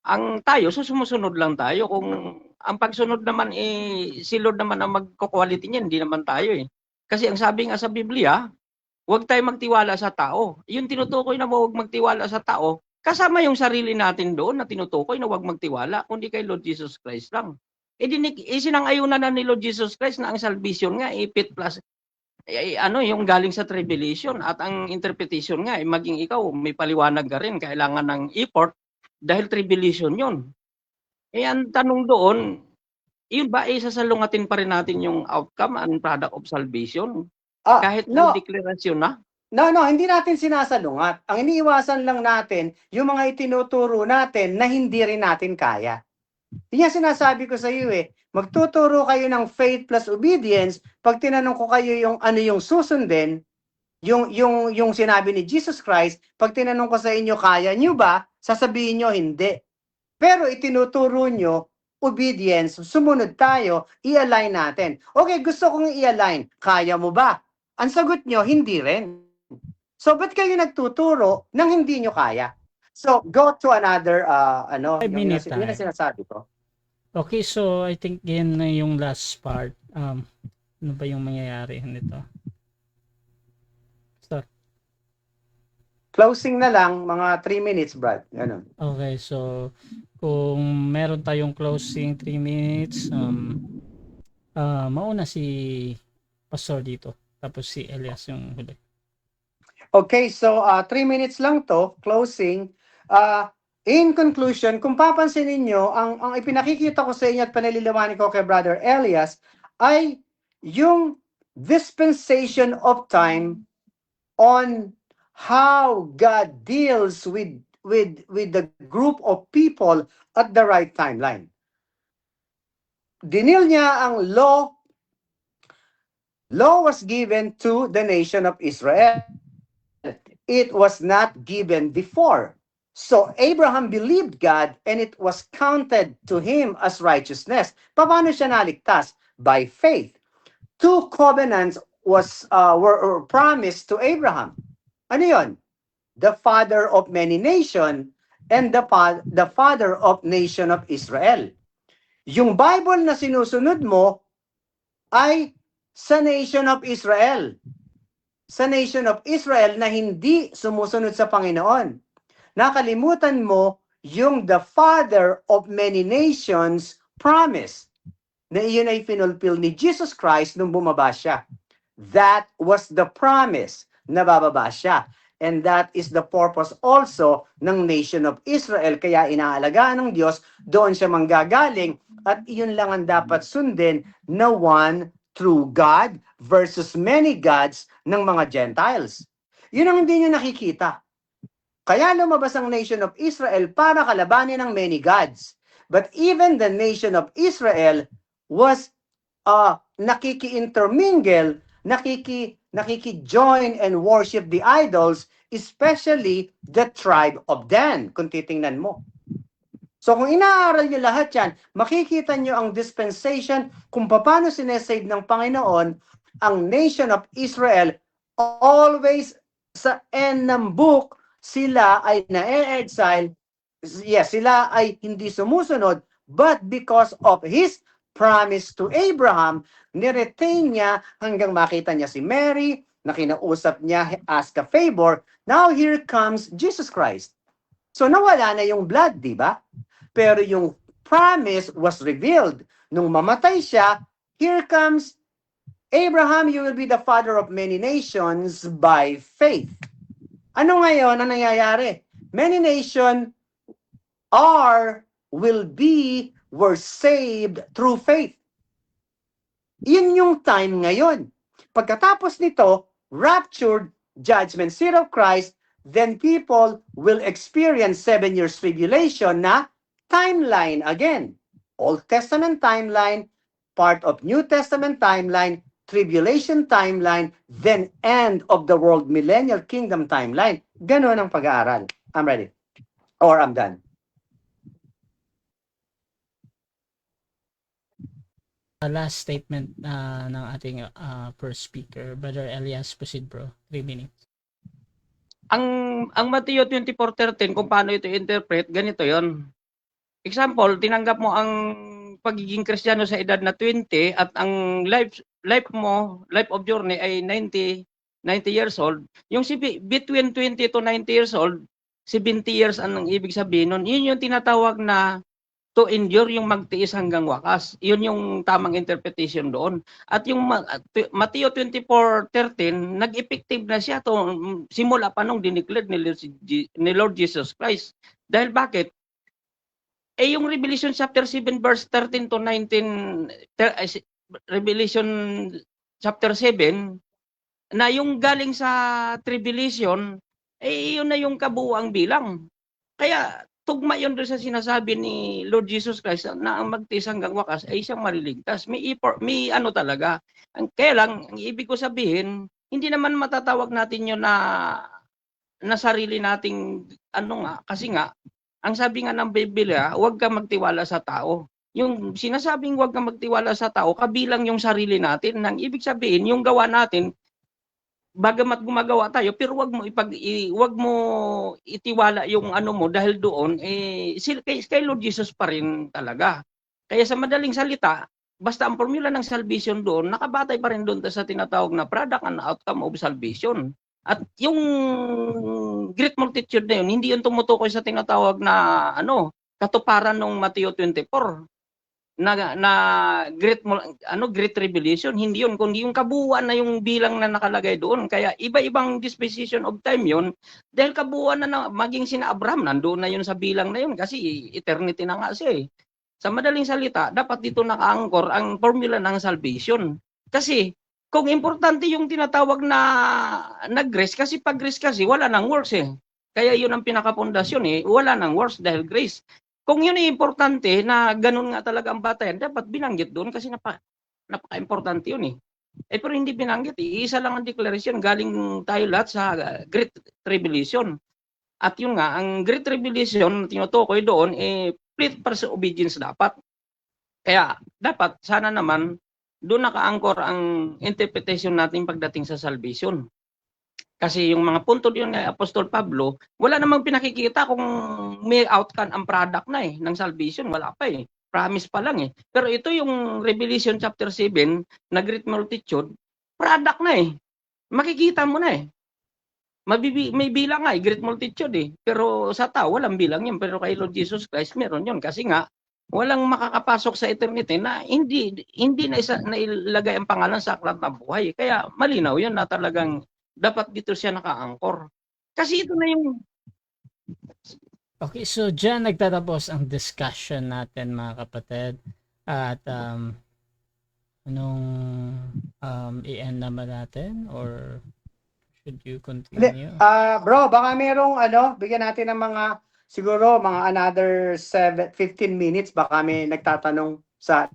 Ang tayo, sumusunod lang tayo. Kung ang pagsunod naman si Lord naman ang magko-quality niyan, hindi naman tayo Kasi ang sabi nga sa Biblia, huwag tayo magtiwala sa tao. Yung tinutukoy na huwag magtiwala sa tao, kasama yung sarili natin doon na tinutukoy na huwag magtiwala, kundi kay Lord Jesus Christ lang. Sinang-ayunan na ni Lord Jesus Christ na ang salvation nga, ipit plus, yung galing sa tribulation, at ang interpretation nga, maging ikaw, may paliwanag ka rin, kailangan ng effort, dahil tribulation yun. Ang tanong doon, yun ba sasalungatin pa rin natin yung outcome and product of salvation? Kahit No, deklarasyon na? no, hindi natin sinasalungat. Ang iniiwasan lang natin, yung mga itinuturo natin na hindi rin natin kaya. Yan sinasabi ko sa iyo magtuturo kayo ng faith plus obedience, pag tinanong ko kayo yung ano yung susundin, yung sinabi ni Jesus Christ, pag tinanong ko sa inyo, kaya nyo ba? Sasabihin nyo, hindi. Pero itinuturo nyo, obedience, sumunod tayo, i-align natin. Okay, gusto kong i-align. Kaya mo ba? Ang sagot nyo, hindi rin. So, ba't kayo nagtuturo nang hindi nyo kaya? So, go to another, 5 minutes yun ang sinasabi ko. Okay, so I think yan na yung last part. Ano ba yung mangyayari nito? So, Closing na lang, mga 3 minutes, Brad. Ganun. okay, so kung meron tayong closing 3 minutes, mauna si Pastor dito. Tapos si Elias yung huli. Okay, so 3 minutes lang to, closing. In conclusion, kung papansin ninyo, ang ipinakikita ko sa inyo at panaliliwanag ko kay Brother Elias ay yung dispensation of time on how God deals with the group of people at the right timeline. Dinil niya ang law. Law was given to the nation of Israel. It was not given before. So Abraham believed God and it was counted to him as righteousness. Paano siya naligtas? By faith. 2 covenants were promised to Abraham. Ano yon? The father of many nations and the father of nation of Israel. Yung Bible na sinusunod mo ay sa nation of Israel. Sa nation of Israel na hindi sumusunod sa Panginoon. Nakalimutan mo yung the father of many nations promise na iyon ay finulfill ni Jesus Christ nung bumaba siya. That was the promise na bababa siya. And that is the purpose also ng nation of Israel. Kaya inaalagaan ng Diyos, doon siya manggagaling at iyon lang ang dapat sundin na one true God versus many gods ng mga Gentiles. Yun ang hindi nyo nakikita. Kaya lumabas ang nation of Israel para kalabanin ng many gods. But even the nation of Israel was nakiki-intermingle, nakiki-join and worship the idols, especially the tribe of Dan, kung titingnan mo. So kung inaaral nyo lahat yan, makikita nyo ang dispensation kung paano sinesave ng Panginoon ang nation of Israel. Always sa end ng book, sila ay na-exile, yes, sila ay hindi sumusunod, but because of His promise to Abraham, niretain niya hanggang makita niya si Mary, na kinausap niya, ask a favor. Now here comes Jesus Christ. So nawala na yung blood, di ba? Pero yung promise was revealed. Nung mamatay siya, here comes Abraham, you will be the father of many nations by faith. Ano ngayon ang nangyayari? Many nations were saved through faith. Yun yung time ngayon. Pagkatapos nito, raptured, judgment seat of Christ, then people will experience 7 years tribulation na timeline again. Old Testament timeline, part of New Testament timeline, tribulation timeline, then end of the world millennial kingdom timeline. Ganun ang pag-aaral. I'm ready. Or I'm done. Last statement ng ating first speaker, Brother Elias, proceed bro. 3 minutes. Ang Mateo 24:13, kung paano ito interpret, ganito yon. Example, tinanggap mo ang pagiging Kristiyano sa edad na 20 at ang life of journey ay 90 90 years old. Yung between 20 to 90 years old, 70 years ang ibig sabihin nun. Yun yung tinatawag na to endure, yung magtiis hanggang wakas. Yun yung tamang interpretation doon. At yung Mateo 24:13, nag-effective na siya to simula pa nung dineclared ni Lord Jesus Christ. Dahil bakit? Yung Revelation chapter 7 verse 13 to 19, Revelation chapter 7, na yung galing sa tribulation, yun na yung kabuuang bilang. Kaya tugma yun doon sa sinasabi ni Lord Jesus Christ na ang magtiis hanggang wakas ay siyang mariligtas. May ano talaga. Kaya lang, ang ibig ko sabihin, hindi naman matatawag natin yun na sarili nating kasi nga, ang sabi nga ng Biblia, huwag kang magtiwala sa tao. Yung sinasabing huwag kang magtiwala sa tao, kabilang yung sarili natin. Nang ibig sabihin, yung gawa natin, bagamat gumagawa tayo, pero wag mo itiwala yung mo dahil doon kay Lord Jesus pa rin talaga. Kaya sa madaling salita, basta ang formula ng salvation doon nakabatay pa rin doon sa tinatawag na product and outcome of salvation. At yung great multitude na yun, hindi yun tumutukoy sa tinatawag na katuparan ng Mateo 24. Na great revelation, hindi yun, kundi yung kabuuan na yung bilang na nakalagay doon. Kaya iba-ibang disposition of time yun, dahil kabuuan na maging sina Abraham, nandoon na yun sa bilang na yun, kasi eternity na nga siya. Sa madaling salita, dapat dito naka-anchor ang formula ng salvation. Kasi kung importante yung tinatawag na grace, kasi pag grace kasi wala nang works Kaya yun ang pinakapundasyon wala nang works dahil grace. Kung yun ay importante na ganun nga talaga ang batayan, dapat binanggit doon kasi napaka-importante yun pero hindi binanggit Isa lang ang declaration, galing tayo lahat sa Great Tribulation. At yun nga, ang Great Tribulation, tinutukoy doon, split person obedience dapat. Kaya, dapat, sana naman, doon naka-anchor ang interpretation natin pagdating sa salvation. Kasi yung mga punto yun ng Apostol Pablo, wala namang pinakikita kung may outcome ang product na ng salvation. Wala pa Promise pa lang Pero ito yung Revelation chapter 7, na great multitude, product na Makikita mo na may bilang nga great multitude Pero sa tao, walang bilang yun. Pero kay Lord Jesus Christ, meron yun. Kasi nga, walang makakapasok sa eternity na hindi na ilagay ang pangalan sa aklat ng buhay. Kaya malinaw yun na talagang dapat dito siya naka-anchor. Kasi ito na yung... Okay, so dyan nagtatapos ang discussion natin mga kapatid. At i-end naman natin or should you continue? Bro, baka merong bigyan natin ng mga siguro mga another 15 minutes baka may nagtatanong sa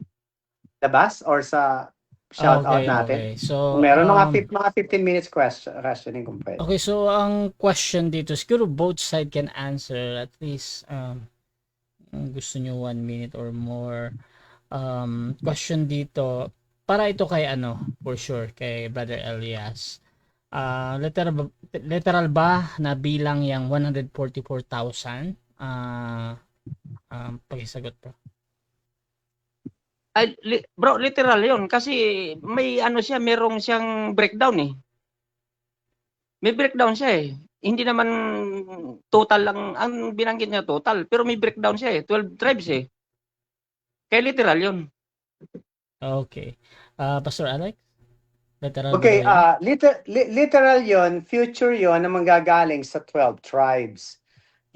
labas or sa shout out natin. Okay. So, Kung meron mga 15 minutes questioning kung pwede. Okay, so ang question dito, siguro both side can answer at least gusto nyo 1 minute or more. Question dito, para ito kay for sure, kay Brother Elias. Literal ba na bilang yung 144,000? Pakisagot bro. Bro, literal yun. Kasi may merong siyang breakdown May breakdown siya Hindi naman total lang, ang binanggit niya total. Pero may breakdown siya 12 tribes Kaya literal yun. Okay. Pastor Alex? Literal Okay, ba literal yun, future yun na manggagaling sa 12 tribes.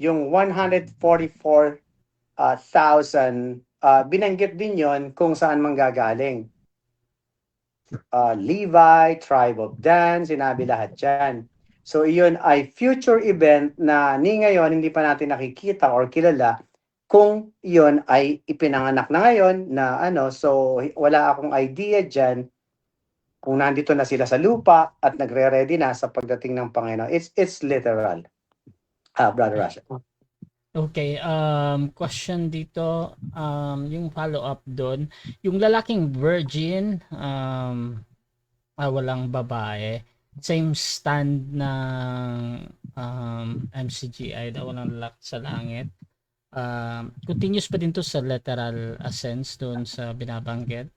Yung 144,000 binanggit din yon kung saan manggagaling. Levi, tribe of Dan, sinabi lahat dyan. So iyon ay future event na ni ngayon hindi pa natin nakikita or kilala kung iyon ay ipinanganak na ngayon na so wala akong idea dyan kung nandito na sila sa lupa at nagre-ready na sa pagdating ng Panginoon. It's literal. Brother Rasha. Okay, question dito, yung follow-up doon, yung lalaking virgin, walang babae, same stand ng MCGI daw, walang lalaki sa langit. Continuous pa din to sa literal sense doon sa binabanggit.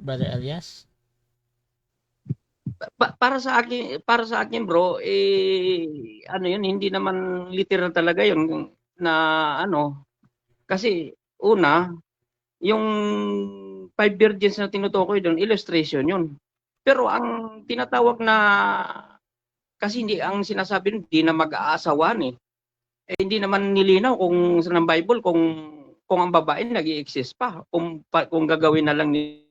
Brother Elias? para sa akin bro, ano yun, hindi naman literal talaga yun na ano, kasi una, yung five virgins na tinutukoy doon, illustration yun. Pero ang tinatawag na, kasi hindi, ang sinasabi nun, hindi na mag-aasawan eh. Hindi naman nilinaw kung sa ng Bible kung ang babae nag-i-exist pa, kung gagawin na lang ni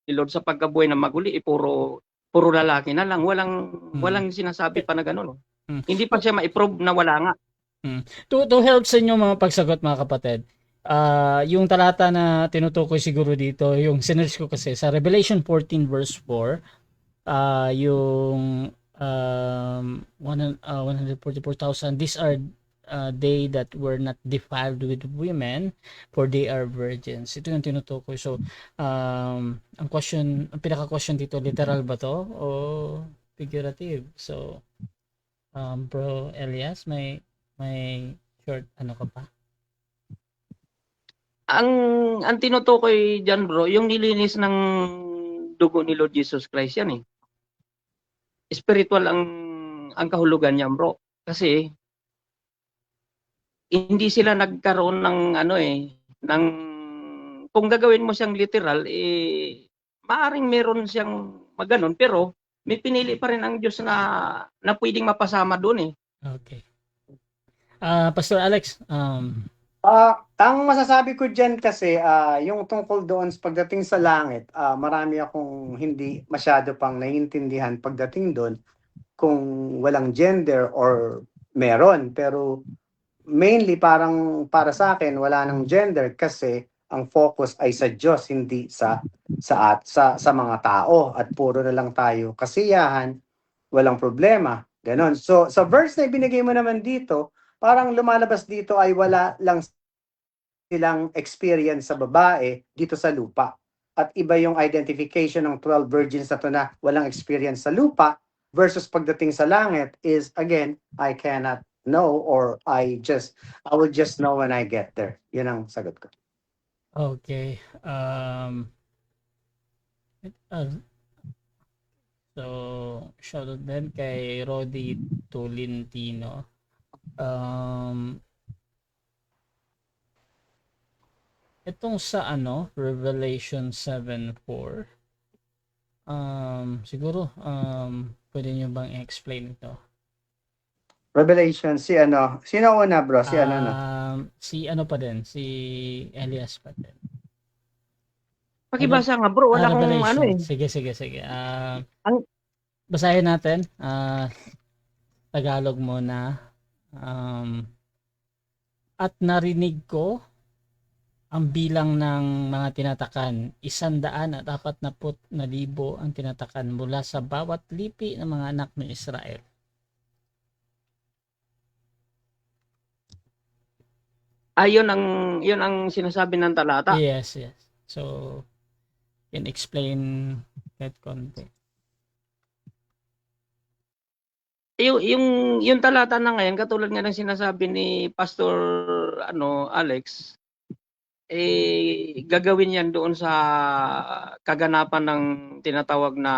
Lord sa pagkabuhay na maguli, puro lalaki na lang, walang sinasabi pa na gano'n. Hindi pa siya ma-prove na wala nga. To help sa inyo mga pagsagot mga kapatid, yung talata na tinutukoy siguro dito, yung sinerge ko kasi sa Revelation 14 verse 4, yung 144,000, these are they that were not defiled with women, for they are virgins. Ito yung tinutukoy. So, ang pinaka-question dito, literal ba to o figurative? So, Bro Elias, may short ano ka pa? Ang tinutukoy diyan bro, yung nilinis ng dugo ni Lord Jesus Christ yan eh. Spiritual ang kahulugan niya bro. Kasi hindi sila nagkaroon ng ng kung gagawin mo siyang literal maaring meron siyang maganon, pero may pinili pa rin ang Diyos na pwedeng mapasama doon eh. Okay. Pastor Alex, Ang masasabi ko dyan kasi, yung tungkol doon pagdating sa langit, marami akong hindi masyado pang naiintindihan pagdating doon kung walang gender or meron. Pero mainly parang para sa akin wala nang gender kasi ang focus ay sa Diyos, hindi sa mga tao, at puro na lang tayo kasiyahan, walang problema, ganon. So sa verse na ibinigay mo naman dito, parang lumalabas dito ay wala lang silang experience sa babae dito sa lupa. At iba yung identification ng 12 virgins na to na walang experience sa lupa versus pagdating sa langit is, again, I cannot know, or I will just know when I get there. Yun ang sagot ko. okay. So, shoutout din kay Rodi Tolentino. Itong sa Revelation 7:4, siguro pwede nyo bang i-explain ito? Revelation, sino una bro? Si pa din, si Elias pa din. Pakibasa nga bro, wala akong Revelation. Sige. Basahin natin. Tagalog muna. At narinig ko ang bilang ng mga tinatakan, 144,000 ang tinatakan mula sa bawat lipi ng mga anak ng Israel. Yun ang sinasabi ng talata. Yes. So, can explain that konti. Yung talata na ngayon, katulad nga ng sinasabi ni Pastor Alex, gagawin yan doon sa kaganapan ng tinatawag na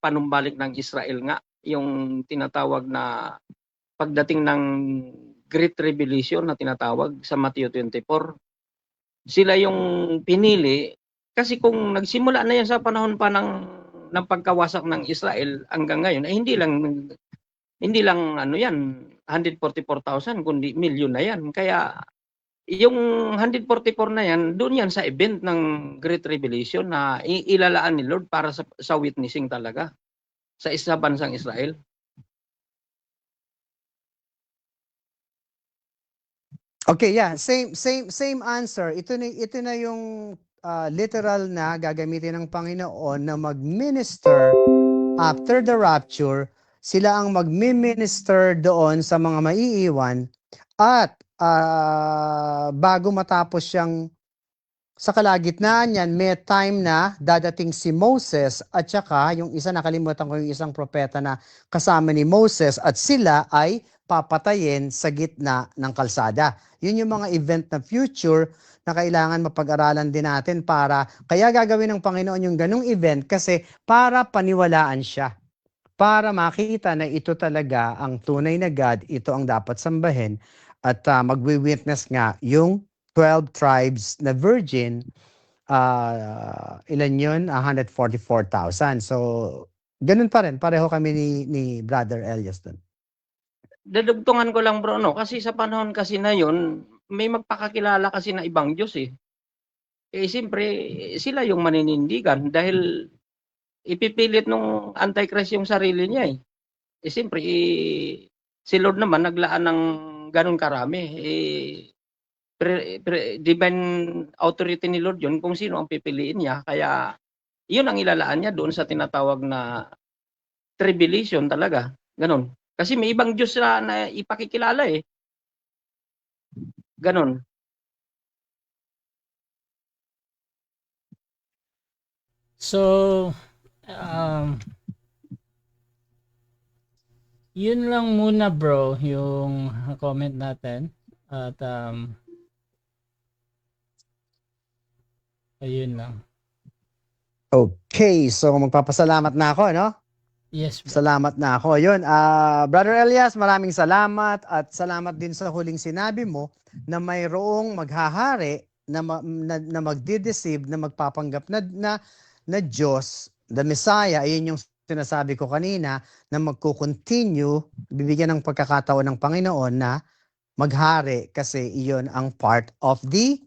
panumbalik ng Israel nga, yung tinatawag na pagdating ng Great Revelation na tinatawag sa Matthew 24. Sila yung pinili kasi kung nagsimula na yan sa panahon pa ng pagkawasak ng Israel hanggang ngayon, hindi lang 144,000 kundi milyon na yan. Kaya yung 144 na yan, doon yan sa event ng Great Revelation na ilalaan ni Lord para sa witnessing talaga sa isa bansang Israel. Okay, yeah, same answer. Ito na yung literal na gagamitin ng Panginoon na mag-minister after the rapture. Sila ang mag-minister doon sa mga maiiwan, at bago matapos siyang sa kalagitnaan yan, may time na dadating si Moses at saka yung isa, nakalimutan ko yung isang propeta na kasama ni Moses, at sila ay papatayin sa gitna ng kalsada. Yun yung mga event na future na kailangan mapag-aralan din natin, kaya gagawin ng Panginoon yung ganung event kasi para paniwalaan siya. para makita na ito talaga ang tunay na God, ito ang dapat sambahin, at magwi-witness nga yung 12 tribes na virgin, ilan yun? 144,000. So, ganun pa rin. Pareho kami ni Brother Elias dun. Dadugtungan ko lang bro, no? Kasi sa panahon kasi na yun, may magpakakilala kasi na ibang Diyos eh. Siyempre, sila yung maninindigan dahil ipipilit nung Antichrist yung sarili niya eh. Siyempre, si Lord naman naglaan ng ganun karami. Divine authority ni Lord yun kung sino ang pipiliin niya. Kaya, yun ang ilalaan niya doon sa tinatawag na tribulation talaga. Ganun. Kasi may ibang Diyos na ipakikilala eh. Ganun. So, yun lang muna bro, yung comment natin. At ayun lang. Okay, so magpapasalamat na ako, no? Yes bro. Salamat na ako. Yun, Brother Elias, maraming salamat at salamat din sa huling sinabi mo na mayroong maghahari na magdi-deceive, na magpapanggap na Diyos, the Messiah. Ayun yung sinasabi ko kanina, na magko-continue, bibigyan ng pagkakataon ng Panginoon na maghari kasi iyon ang part of the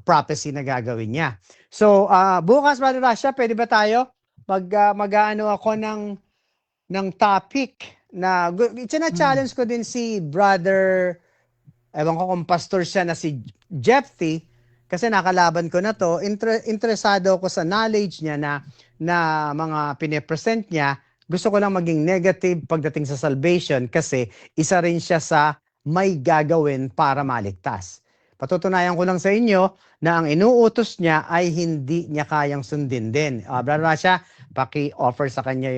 prophecy na gagawin niya. So, bukas, Brother Rasha, pwede ba tayo? Mag-ano ako ng topic na challenge ko din si Brother, ewan ko kung pastor siya, na si Jephthy, kasi nakalaban ko na to. Interesado ako sa knowledge niya na mga pinipresent niya. Gusto ko lang maging negative pagdating sa salvation kasi isa rin siya sa may gagawin para maligtas. Patutunayan ko lang sa inyo na ang inuutos niya ay hindi niya kayang sundin din. Brother Rasha, paki-offer sa kanya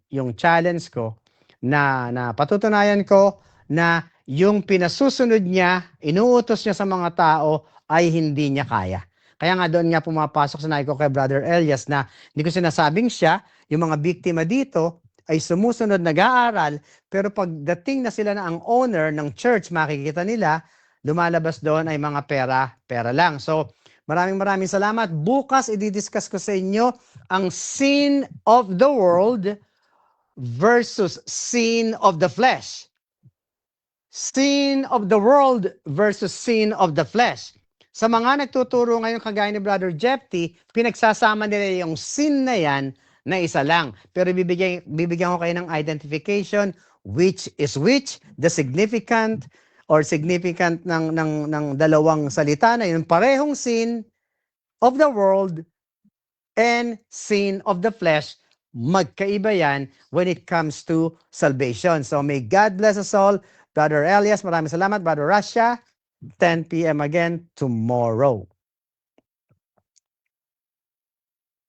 yung challenge ko na patutunayan ko na yung pinasusunod niya, inuutos niya sa mga tao ay hindi niya kaya. Kaya nga doon nga pumapasok sa naik ko kay Brother Elias na hindi ko sinasabing siya, yung mga biktima dito ay sumusunod, nag-aaral, pero pagdating na sila na ang owner ng church, makikita nila, lumalabas doon ay mga pera lang. So, maraming salamat. Bukas, i-discuss ko sa inyo ang sin of the world versus sin of the flesh. Sin of the world versus sin of the flesh. Sa mga nagtuturo ngayon kagaya ni Brother Jephthy, pinagsasama nila yung sin na yan na isa lang. Pero bibigyan ko kayo ng identification, which is which, the significant ng dalawang salita na yun, parehong sin of the world and sin of the flesh, magkaiba yan when it comes to salvation. So may God bless us all. Brother Elias, maraming salamat. Brother Rasha, 10 p.m. again tomorrow.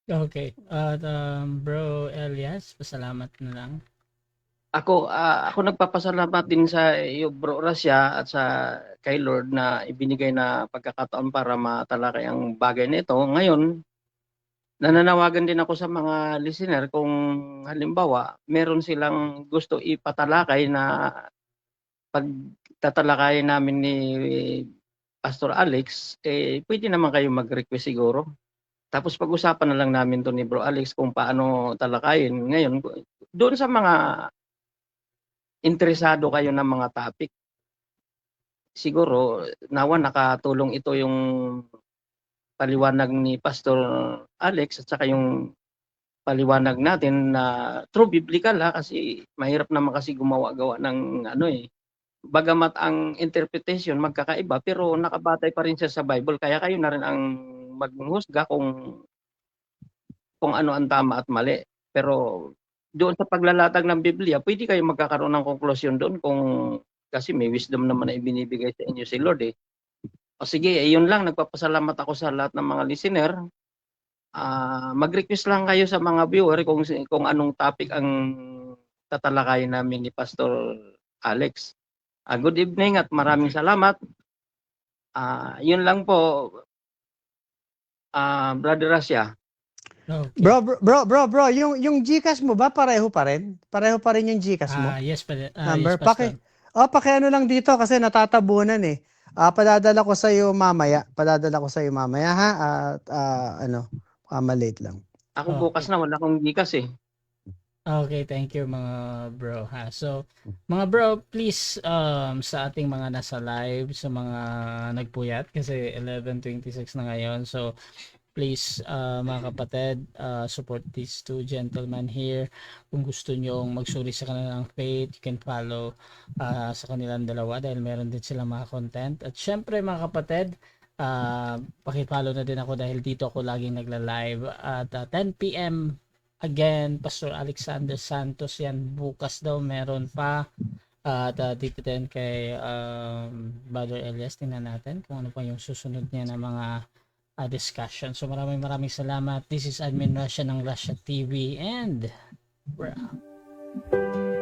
Okay. At bro Elias, pasalamat na lang. Ako nagpapasalamat din sa iyo Bro Rasya at sa kay Lord na ibinigay na pagkakataon para matalakay ang bagay na ito. Ngayon, nananawagan din ako sa mga listener kung halimbawa meron silang gusto ipatalakay na pagtatalakayin namin ni Pastor Alex, pwede naman kayo mag-request siguro. Tapos pag-usapan na lang namin to ni Bro Alex kung paano talakayin. Ngayon, doon sa mga interesado kayo ng mga topic, siguro nawa nakatulong ito yung paliwanag ni Pastor Alex at saka yung paliwanag natin na true biblical kasi mahirap naman kasi gumawa-gawa ng bagamat ang interpretation magkakaiba pero nakabatay pa rin siya sa Bible, kaya kayo na rin ang maghusga kung ano ang tama at mali. Pero doon sa paglalatag ng Biblia, pwede kayo magkakaroon ng konklusyon doon kasi may wisdom naman na ibinibigay sa inyo si Lord eh. O sige, yun lang. Nagpapasalamat ako sa lahat ng mga listener. Mag-request lang kayo sa mga viewer kung anong topic ang tatalakayin namin ni Pastor Alex. Good evening at maraming salamat. Yun lang po, Brother Rasya. Okay. Bro, yung GCash mo ba pareho pa rin? Pareho pa rin yung GCash mo? Yes, Number, yes, Pastor. paki ano lang dito kasi natatabunan eh. Padadala ko sa iyo mamaya. Padadala ko sa iyo mamaya ha. At ano, malate lang. Ako Okay. bukas na, wala akong gikas eh. Okay, thank you mga bro ha. So, mga bro, please sa ating mga nasa live, sa mga nagpuyat kasi 11:26 na ngayon. So, please mga kapatid, support these two gentlemen here. Kung gusto nyong magsuri sa kanilang faith, you can follow sa kanilang dalawa dahil meron din silang mga content. At syempre mga kapatid, paki-follow na din ako dahil dito ako laging nagla-live at 10 PM. Again, Pastor Alexander Santos yan. Bukas daw meron pa. At dito din kay Brother Elias. Tingnan natin kung ano pa yung susunod niya na mga discussion. So maraming salamat. This is Admin Russia ng Russia TV and we're out.